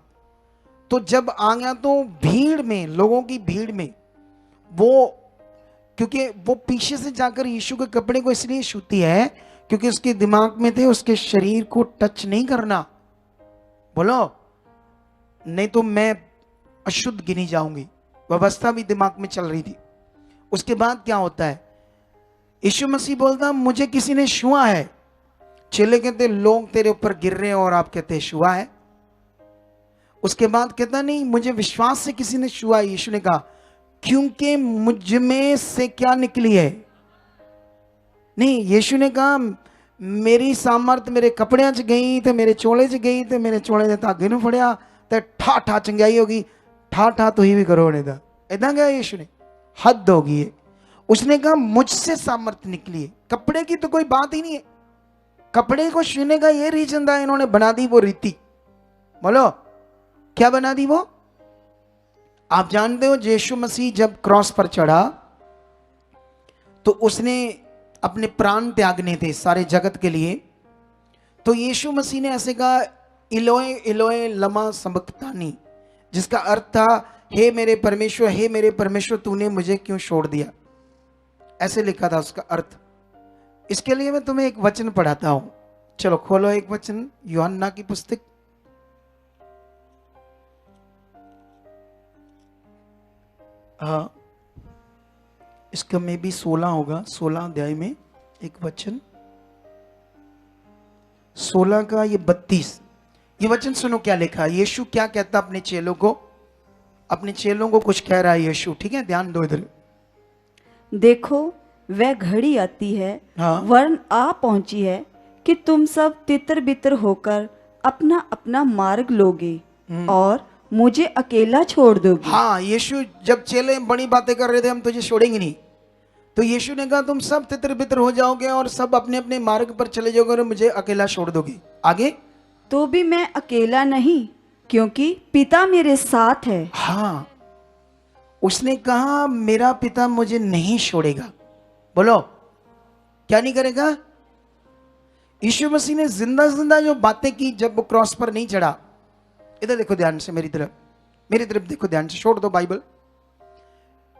तो जब आ गया तो भीड़ में, लोगों की भीड़ में वो, क्योंकि वो पीछे से जाकर यीशु के कपड़े को इसलिए छूती है क्योंकि उसके दिमाग में थे उसके शरीर को टच नहीं करना। बोलो नहीं तो मैं अशुद्ध गिनी जाऊंगी। व्यवस्था भी दिमाग में चल रही थी। उसके बाद क्या होता है, यीशु मसीह बोलता मुझे किसी ने छुआ है। चेले कहते लोग तेरे ऊपर गिर रहे हैं और आप कहते छुआ है। उसके बाद कहता नहीं मुझे विश्वास से किसी ने छुआ। यीशु ने कहा क्योंकि मुझ में से क्या निकली है। नहीं, यीशु ने कहा मेरी सामर्थ मेरे कपड़े च गई तो मेरे चोले च गई तो मेरे चोले के धागे नूं फड़िया तो ठा ठा चंगाई होगी। ठा ठा तो ही भी करो होने दा। इदा क्या यीशु ने? हद हो गई है। उसने कहा मुझसे सामर्थ निकली है। कपड़े की तो कोई बात ही नहीं है। कपड़े को छूने का ये रीजन था, इन्होंने बना दी वो रीति। बोलो क्या बना दी वो? आप जानते हो यीशु मसीह जब क्रॉस पर चढ़ा तो उसने अपने प्राण त्यागने थे सारे जगत के लिए। तो यीशु मसीह ने ऐसे कहा, इलोए इलोए लमा सबक्तानी, जिसका अर्थ था, हे मेरे परमेश्वर तूने मुझे क्यों छोड़ दिया। ऐसे लिखा था उसका अर्थ। इसके लिए मैं तुम्हें एक वचन पढ़ाता हूं। चलो खोलो एक वचन, यूहन्ना की पुस्तक। हाँ, इसका में भी 16 होगा, 16 अध्याय में एक वचन, 16 का ये 32। ये वचन सुनो क्या लिखा है। यीशु क्या कहता अपने चेलों को, अपने चेलों को कुछ कह रहा है यीशु, ठीक है, ध्यान दो इधर। देखो वह घड़ी आती है, हाँ। वरन आ पहुंची है कि तुम सब तितर बितर होकर अपना अपना मार्ग लोगे और मुझे अकेला छोड़ दोगे। हाँ, यीशु जब चेले बड़ी बातें कर रहे थे, हम तुझे छोड़ेंगे नहीं, तो यीशु ने कहा तुम सब तितर बितर हो जाओगे और सब अपने अपने मार्ग पर चले जाओगे और मुझे अकेला छोड़ दोगे। आगे, तो भी मैं अकेला नहीं, क्योंकि पिता मेरे साथ है। हाँ, उसने कहा मेरा पिता मुझे नहीं छोड़ेगा। बोलो, क्या नहीं करेगा? यीशु मसीह ने जिंदा जिंदा जो बातें की जब वो क्रॉस पर नहीं चढ़ा। इधर देखो ध्यान से, मेरी तरफ देखो ध्यान से, छोड़ दो बाइबल।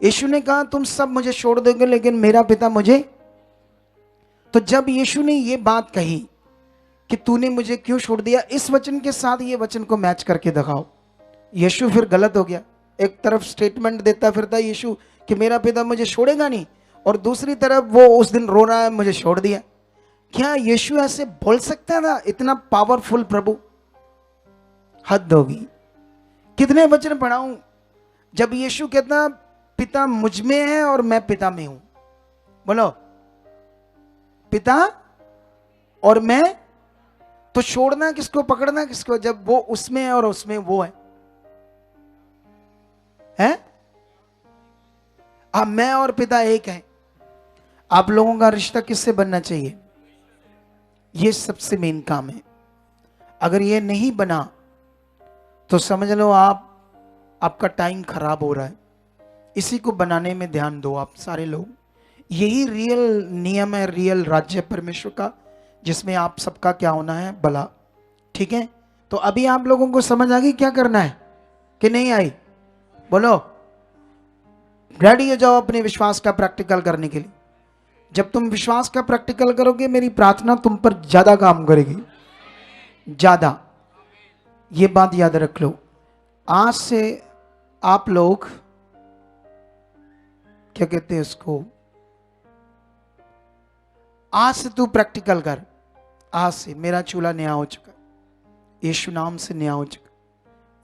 यीशु ने कहा तुम सब मुझे छोड़ दोगे लेकिन मेरा पिता मुझे। तो जब यीशु ने ये बात कही कि तूने मुझे क्यों छोड़ दिया, इस वचन के साथ ये वचन को मैच करके दिखाओ। यीशु फिर गलत हो गया। एक तरफ स्टेटमेंट देता फिरता यीशु कि मेरा पिता मुझे छोड़ेगा नहीं, और दूसरी तरफ वो उस दिन रो रहा है मुझे छोड़ दिया। क्या यीशु ऐसे बोल सकता था? इतना पावरफुल प्रभु, हद होगी। कितने वचन पढ़ाऊं जब यीशु कहता पिता मुझ में है और मैं पिता में हूं। बोलो, पिता और मैं, तो छोड़ना किसको, पकड़ना किसको, जब वो उसमें है और उसमें वो है? अब मैं और पिता एक है। आप लोगों का रिश्ता किससे बनना चाहिए? ये सबसे मेन काम है। अगर ये नहीं बना तो समझ लो आपका टाइम खराब हो रहा है। इसी को बनाने में ध्यान दो आप सारे लोग। यही रियल नियम है, रियल राज्य परमेश्वर का, जिसमें आप सबका क्या होना है, भला। ठीक है, तो अभी आप लोगों को समझ आ गई क्या करना है कि नहीं आई? बोलो, रेडी हो जाओ अपने विश्वास का प्रैक्टिकल करने के लिए। जब तुम विश्वास का प्रैक्टिकल करोगे, मेरी प्रार्थना तुम पर ज्यादा काम करेगी, ज्यादा। ये बात याद रख लो। आज से आप लोग क्या कहते हैं उसको, आज से तू प्रैक्टिकल कर। आज से मेरा चूल्हा नया हो चुका, यीशु नाम से नया हो चुका,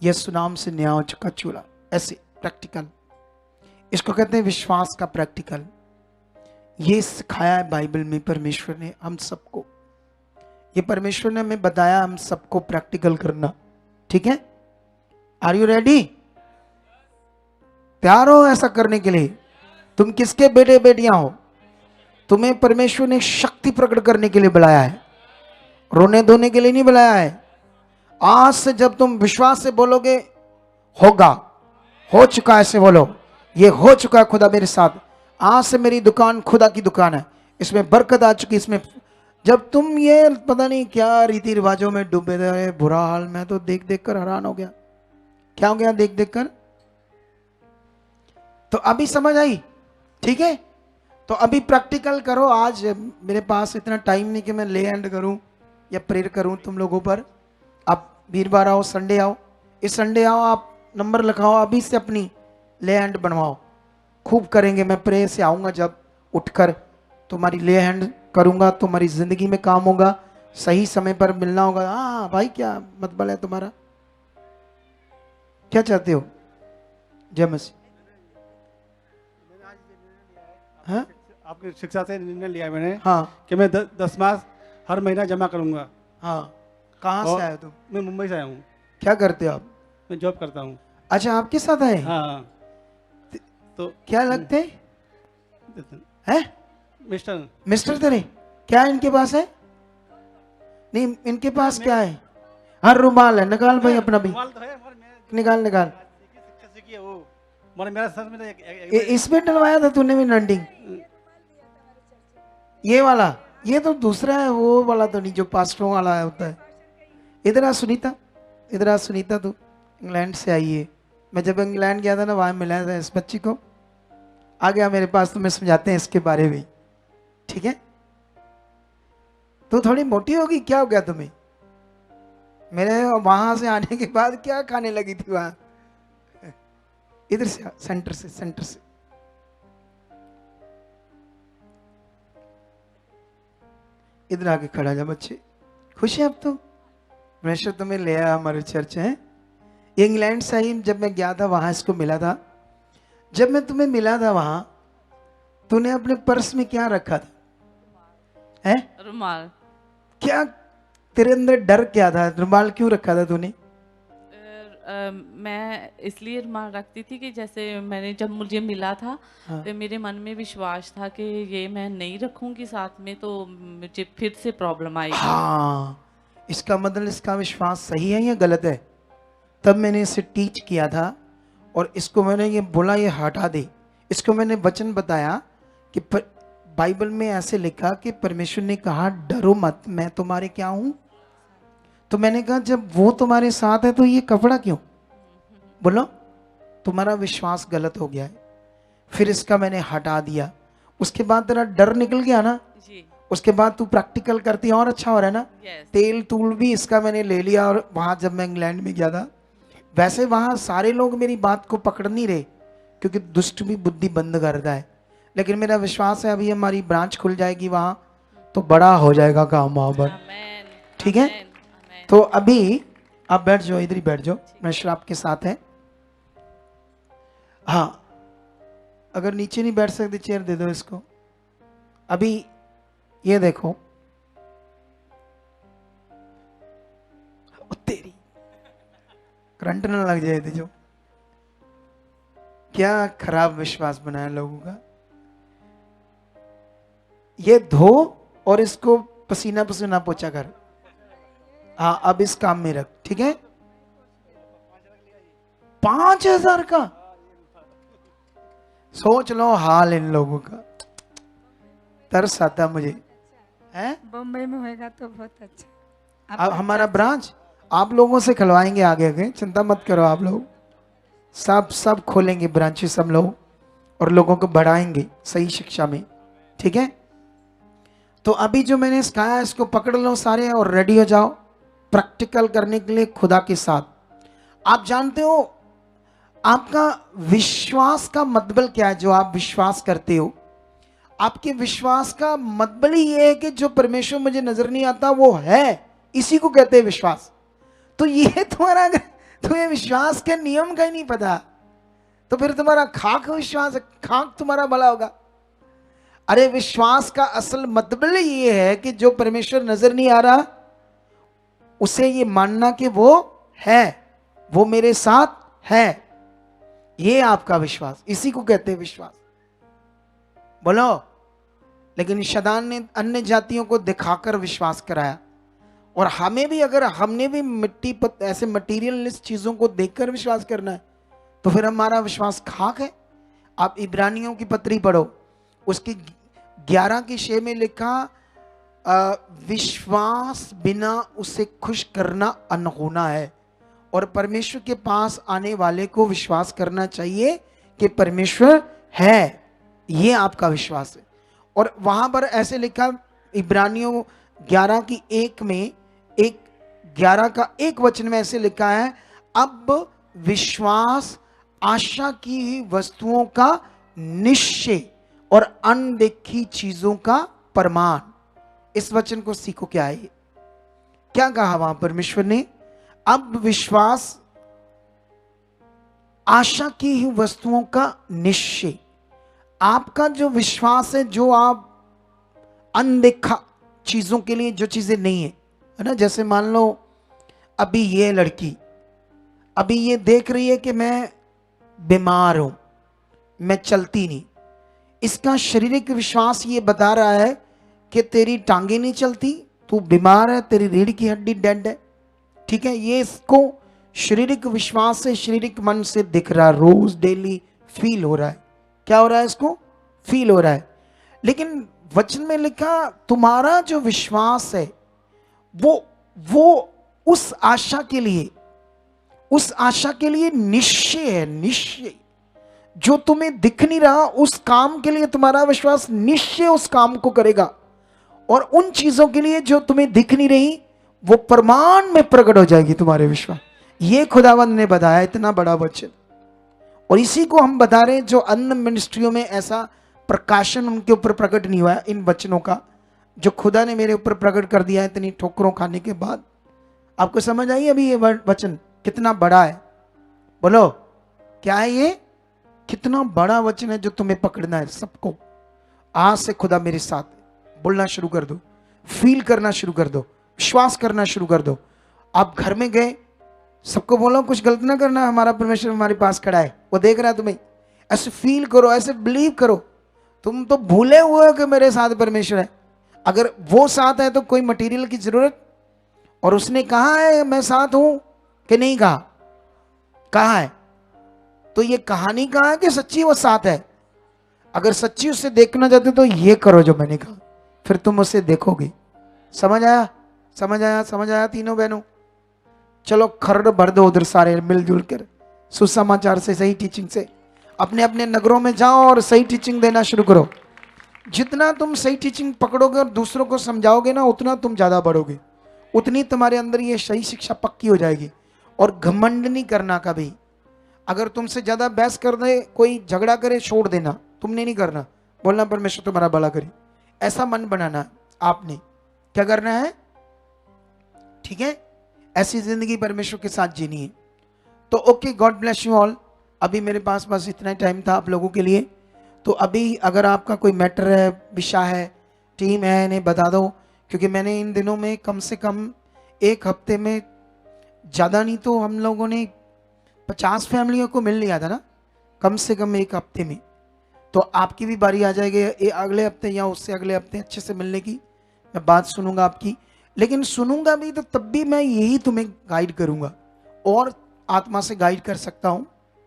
यीशु नाम से नया हो चुका चूल्हा। ऐसे प्रैक्टिकल, इसको कहते हैं विश्वास का प्रैक्टिकल। ये सिखाया है बाइबल में परमेश्वर ने हम सबको। ये परमेश्वर ने हमें बताया हम सबको प्रैक्टिकल करना। ठीक है, आर यू रेडी? तैयार हो ऐसा करने के लिए? तुम किसके बेटे बेटियां हो? तुम्हें परमेश्वर ने शक्ति प्रकट करने के लिए बुलाया है, रोने धोने के लिए नहीं बुलाया है। आज से जब तुम विश्वास से बोलोगे होगा, हो चुका है, ऐसे बोलो, ये हो चुका है खुदा मेरे साथ। आज से मेरी दुकान खुदा की दुकान है, इसमें बरकत आ चुकी। इसमें जब तुम ये पता नहीं क्या रीति रिवाजों में डूबे रहे, बुरा हाल। मैं तो देख देख कर हैरान हो गया। क्या हो गया देख देख कर? तो अभी समझ आई? ठीक है, तो अभी प्रैक्टिकल करो। आज मेरे पास इतना टाइम नहीं कि मैं ले हैंड करूं या प्रेयर करूं तुम लोगों पर। आप वीरवार आओ, संडे आओ, इस संडे आओ, आप नंबर लिखाओ, अभी से अपनी ले हैंड बनवाओ। खूब करेंगे। मैं प्रेयर से आऊंगा जब उठकर, तुम्हारी ले हैंड करूंगा, तुम्हारी जिंदगी में काम होगा, सही समय पर मिलना होगा। हाँ भाई, क्या मतलब है तुम्हारा? क्या चाहते हो? जय मसीह। हाँ? आपकी शिक्षा से निर्णय लिया है मैंने, हाँ, कि मैं 10 मास हर महीना जमा करूंगा। हाँ। कहाँ से आए तुम? मैं मुंबई से आया हूँ। क्या करते हो आप? मैं जॉब करता हूँ। अच्छा, आपके साथ आए? हाँ। तो क्या लगते हैं? मिस्टर तेरे क्या इनके पास है? नहीं, इनके पास क्या है? हर रुमाल है। निकाल भाई अपना भी, तो है, निकाल निकाल। शिक्षा सीखी है वो। मैंने मेरा सर में तो एक इसमें डलवाया था तूने भी नंडिंग? ये वाला, ये तो दूसरा है, वो वाला तो नहीं जो पास्टरों वाला होता है। इधर आ सुनीता, इधर आ सुनीता, तू इंग्लैंड से आई है। मैं जब इंग्लैंड गया था ना, वहाँ मिला था इस बच्ची को, आ गया मेरे पास, तो मैं समझाते हैं इसके बारे में, ठीक है? तो थोड़ी मोटी होगी, क्या हो गया तुम्हें? मेरे वहां से आने के बाद क्या खाने लगी थी वहां? इधर से, सेंटर से, सेंटर से। इधर आके खड़ा जा बच्चे। खुश है अब तो? प्रेशर तुम्हें ले आया हमारे चर्च है। इंग्लैंड से ही जब मैं गया था, वहां इसको मिला था। जब मैं तुम्हें मिला था वहां, तूने अपने पर्स में क्या रखा था? है रुमाल। क्या तेरे अंदर डर क्या था? रुमाल क्यों रखा था तूने? मैं इसलिए रुमाल रखती थी कि जैसे मैंने जब मुझे मिला था, हाँ। तो मेरे मन में विश्वास था कि ये मैं नहीं रखूंगी साथ में तो मुझे फिर से प्रॉब्लम आएगी। हाँ, इसका मतलब इसका विश्वास सही है या गलत है? तब मैंने इसे टीच किया था और इसको मैंने ये बोला ये हटा दे। इसको मैंने वचन बताया कि बाइबल में ऐसे लिखा कि परमेश्वर ने कहा डरो मत, मैं तुम्हारे क्या हूं? तो मैंने कहा जब वो तुम्हारे साथ है तो ये कपड़ा क्यों? बोलो, तुम्हारा विश्वास गलत हो गया है। फिर इसका मैंने हटा दिया। उसके बाद तेरा डर निकल गया ना जी। उसके बाद तू प्रैक्टिकल करती है और अच्छा हो रहा है ना। यस। तेल तूल भी इसका मैंने ले लिया। और वहां जब मैं इंग्लैंड में गया था, वैसे वहां सारे लोग मेरी बात को पकड़ नहीं रहे क्योंकि दुष्ट भी बुद्धि बंद करता है, लेकिन मेरा विश्वास है अभी हमारी ब्रांच खुल जाएगी वहां तो बड़ा हो जाएगा काम वहां पर। आमेन। ठीक है? आमेन। आमेन। तो अभी आप बैठ जाओ, इधर ही बैठ जाओ, मिश्र आपके साथ है। हाँ, अगर नीचे नहीं बैठ सकते चेयर दे दो इसको। अभी ये देखो, ओ तेरी करंट ना लग जाए थे जो। क्या खराब विश्वास बनाया लोगों का। ये धो और इसको पसीना पसीना पोछा कर। हाँ, अब इस काम में रख, ठीक है? 5,000 का सोच लो हाल इन लोगों का। तरस आता मुझे है। बम्बई में होएगा तो बहुत अच्छा। अब हमारा ब्रांच आप लोगों से खलवाएंगे आगे आगे, चिंता मत करो। आप लोग सब खोलेंगे ब्रांचेस हम लोग और लोगों को बढ़ाएंगे सही शिक्षा में, ठीक है? तो अभी जो मैंने सिखाया इसको पकड़ लो सारे और रेडी हो जाओ प्रैक्टिकल करने के लिए खुदा के साथ। आप जानते हो आपका विश्वास का मतबल क्या है? जो आप विश्वास करते हो, आपके विश्वास का मतबल ही ये है कि जो परमेश्वर मुझे नजर नहीं आता वो है, इसी को कहते हैं विश्वास। तो ये तुम्हारा, अगर तुम्हें विश्वास के नियम का ही नहीं पता तो फिर तुम्हारा खाक विश्वास, खाक तुम्हारा भला होगा। अरे विश्वास का असल मतबल ये है कि जो परमेश्वर नजर नहीं आ रहा उसे ये मानना कि वो है, वो मेरे साथ है। ये आपका विश्वास, इसी को कहते हैं विश्वास। बोलो। लेकिन शैतान ने अन्य जातियों को दिखाकर विश्वास कराया और हमें भी, अगर हमने भी मिट्टी ऐसे मटीरियलिस्ट चीजों को देखकर विश्वास करना है तो फिर हमारा विश्वास खाक है। आप इब्रानियों की पत्री पढ़ो, उसकी 11 की 6 में लिखा विश्वास बिना उसे खुश करना अनहोना है। और परमेश्वर के पास आने वाले को विश्वास करना चाहिए कि परमेश्वर है। ये आपका विश्वास है। और वहां पर ऐसे लिखा इब्रानियों 11 की 1 में, 11 का 1 वचन में ऐसे लिखा है, अब विश्वास आशा की हुई वस्तुओं का निश्चय और अनदेखी चीजों का प्रमाण। इस वचन को सीखो क्या है। क्या कहा वहां परमेश्वर ने? अब विश्वास आशा की हुई वस्तुओं का निश्चय। आपका जो विश्वास है, जो आप अनदेखा चीजों के लिए, जो चीजें नहीं है ना, जैसे मान लो अभी ये लड़की अभी ये देख रही है कि मैं बीमार हूं, मैं चलती नहीं। इसका शारीरिक विश्वास ये बता रहा है कि तेरी टांगे नहीं चलती, तू बीमार है, तेरी रीढ़ की हड्डी डेड है, ठीक है? ये इसको शारीरिक विश्वास से, शारीरिक मन से दिख रहा, रोज डेली फील हो रहा है। क्या हो रहा है? इसको फील हो रहा है। लेकिन वचन में लिखा तुम्हारा जो विश्वास है वो उस आशा के लिए निश्चय है। निश्चय जो तुम्हें दिख नहीं रहा, उस काम के लिए तुम्हारा विश्वास निश्चय उस काम को करेगा। और उन चीजों के लिए जो तुम्हें दिख नहीं रही, वो प्रमाण में प्रकट हो जाएगी तुम्हारे विश्वास। ये खुदावंद ने बताया, इतना बड़ा वचन। और इसी को हम बता रहे हैं, जो अन्य मिनिस्ट्रियों में ऐसा प्रकाशन उनके ऊपर प्रकट नहीं हुआ है, इन वचनों का जो खुदा ने मेरे ऊपर प्रकट कर दिया है इतनी ठोकरों खाने के बाद। आपको समझ आई अभी ये वचन कितना बड़ा है? बोलो क्या है ये? कितना बड़ा वचन है जो तुम्हें पकड़ना है सबको। आज से खुदा मेरे साथ है। बोलना शुरू कर दो, फील करना शुरू कर दो, विश्वास करना शुरू कर दो। आप घर में गए, सबको बोलो कुछ गलत ना करना, हमारा परमेश्वर हमारे पास खड़ा है, वो देख रहा है तुम्हें। ऐसे फील करो, ऐसे बिलीव करो। तुम तो भूले हुए हो कि मेरे साथ परमेश्वर है। अगर वो साथ है तो कोई मटेरियल की जरूरत, और उसने कहा है मैं साथ हूं कि नहीं कहा? कहा है। तो ये कहानी कहा है कि सच्ची वो साथ है? अगर सच्ची उसे देखना चाहते तो ये करो जो मैंने कहा, फिर तुम उसे देखोगे। समझ आया? समझ आया? समझ आया तीनों बहनों? चलो खर्र भर दो उधर सारे मिलजुल कर, सुसमाचार से, सही टीचिंग से। अपने अपने नगरों में जाओ और सही टीचिंग देना शुरू करो। जितना तुम सही टीचिंग पकड़ोगे और दूसरों को समझाओगे ना, उतना तुम ज्यादा बढ़ोगे, उतनी तुम्हारे अंदर ये सही शिक्षा पक्की हो जाएगी। और घमंड नहीं करना कभी। अगर तुमसे ज्यादा बहस कर दे, कोई झगड़ा करे, छोड़ देना, तुमने नहीं करना। बोलना परमेश्वर तुम्हारा भला करे, ऐसा मन बनाना। आपने क्या करना है? ठीक है, ऐसी जिंदगी परमेश्वर के साथ जीनी है। तो okay, God bless you all. अभी मेरे पास बस इतना टाइम था आप लोगों के लिए। तो अभी अगर आपका कोई मैटर है, विषय है, टीम है, इन्हें बता दो। क्योंकि मैंने इन दिनों में कम से कम एक हफ्ते में, ज़्यादा नहीं तो हम लोगों ने 50 फैमिलियों को मिल लिया था ना, कम से कम एक हफ्ते में। तो आपकी भी बारी आ जाएगी अगले हफ्ते या उससे अगले हफ्ते अच्छे से मिलने की। मैं बात सुनूंगा आपकी, लेकिन सुनूंगा भी तो तब भी मैं यही तुम्हें गाइड करूंगा, और आत्मा से गाइड कर सकता हूं।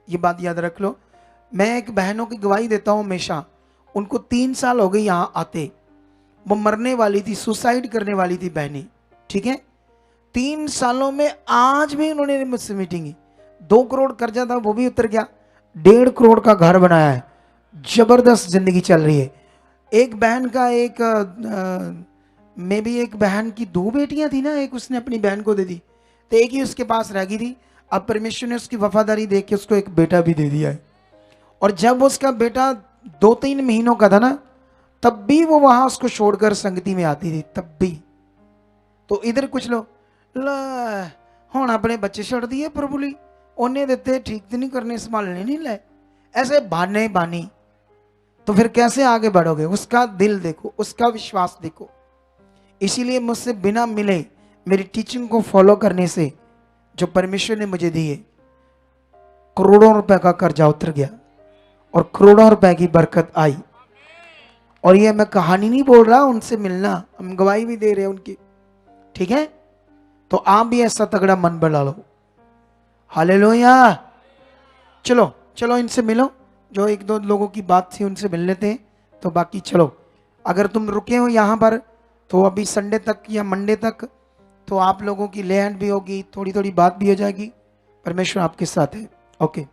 ये बात याद रख लो। मैं एक बहनों की गवाही देता हूं हमेशा। उनको 3 साल हो गए यहाँ आते, वो मरने वाली थी, सुसाइड करने वाली थी बहनें, ठीक है। 3 सालों में आज भी उन्होंने मुझसे मीटिंग की। 2 करोड़ कर्जा था, वो भी उतर गया। 1.5 करोड़ का घर बनाया है। जबरदस्त जिंदगी चल रही है। एक बहन का में भी एक बहन की 2 बेटियां थी ना, एक उसने अपनी बहन को दे दी, तो एक ही उसके पास रह गई थी। अब परमेश्वर ने उसकी वफादारी देख के उसको एक बेटा भी दे दिया है। और जब उसका बेटा 2-3 महीनों का था ना, तब भी वो वहां उसको छोड़कर संगति में आती थी, तब भी। तो इधर कुछ लोग हुण अपने बच्चे छोड़ दिए प्रभु ली, उन्हें देते, ठीक तो नहीं करने, संभालने नहीं लाए, ऐसे बहाने बानी। तो फिर कैसे आगे बढ़ोगे? उसका दिल देखो, उसका विश्वास देखो। इसीलिए मुझसे बिना मिले मेरी टीचिंग को फॉलो करने से जो परमेश्वर ने मुझे दी है, करोड़ों रुपए का कर्जा उतर गया और करोड़ों रुपए की बरकत आई। और ये मैं कहानी नहीं बोल रहा, उनसे मिलना, हम गवाही भी दे रहे हैं उनकी, ठीक है। तो आप भी ऐसा तगड़ा मन बना लो। हालेलुया। चलो चलो इनसे मिलो, जो 1-2 लोगों की बात थी उनसे मिल लेते हैं। तो बाकी चलो, अगर तुम रुके हो यहाँ पर तो अभी संडे तक या मंडे तक तो आप लोगों की ले हैंड भी होगी, थोड़ी थोड़ी बात भी हो जाएगी। परमेश्वर आपके साथ है। ओके।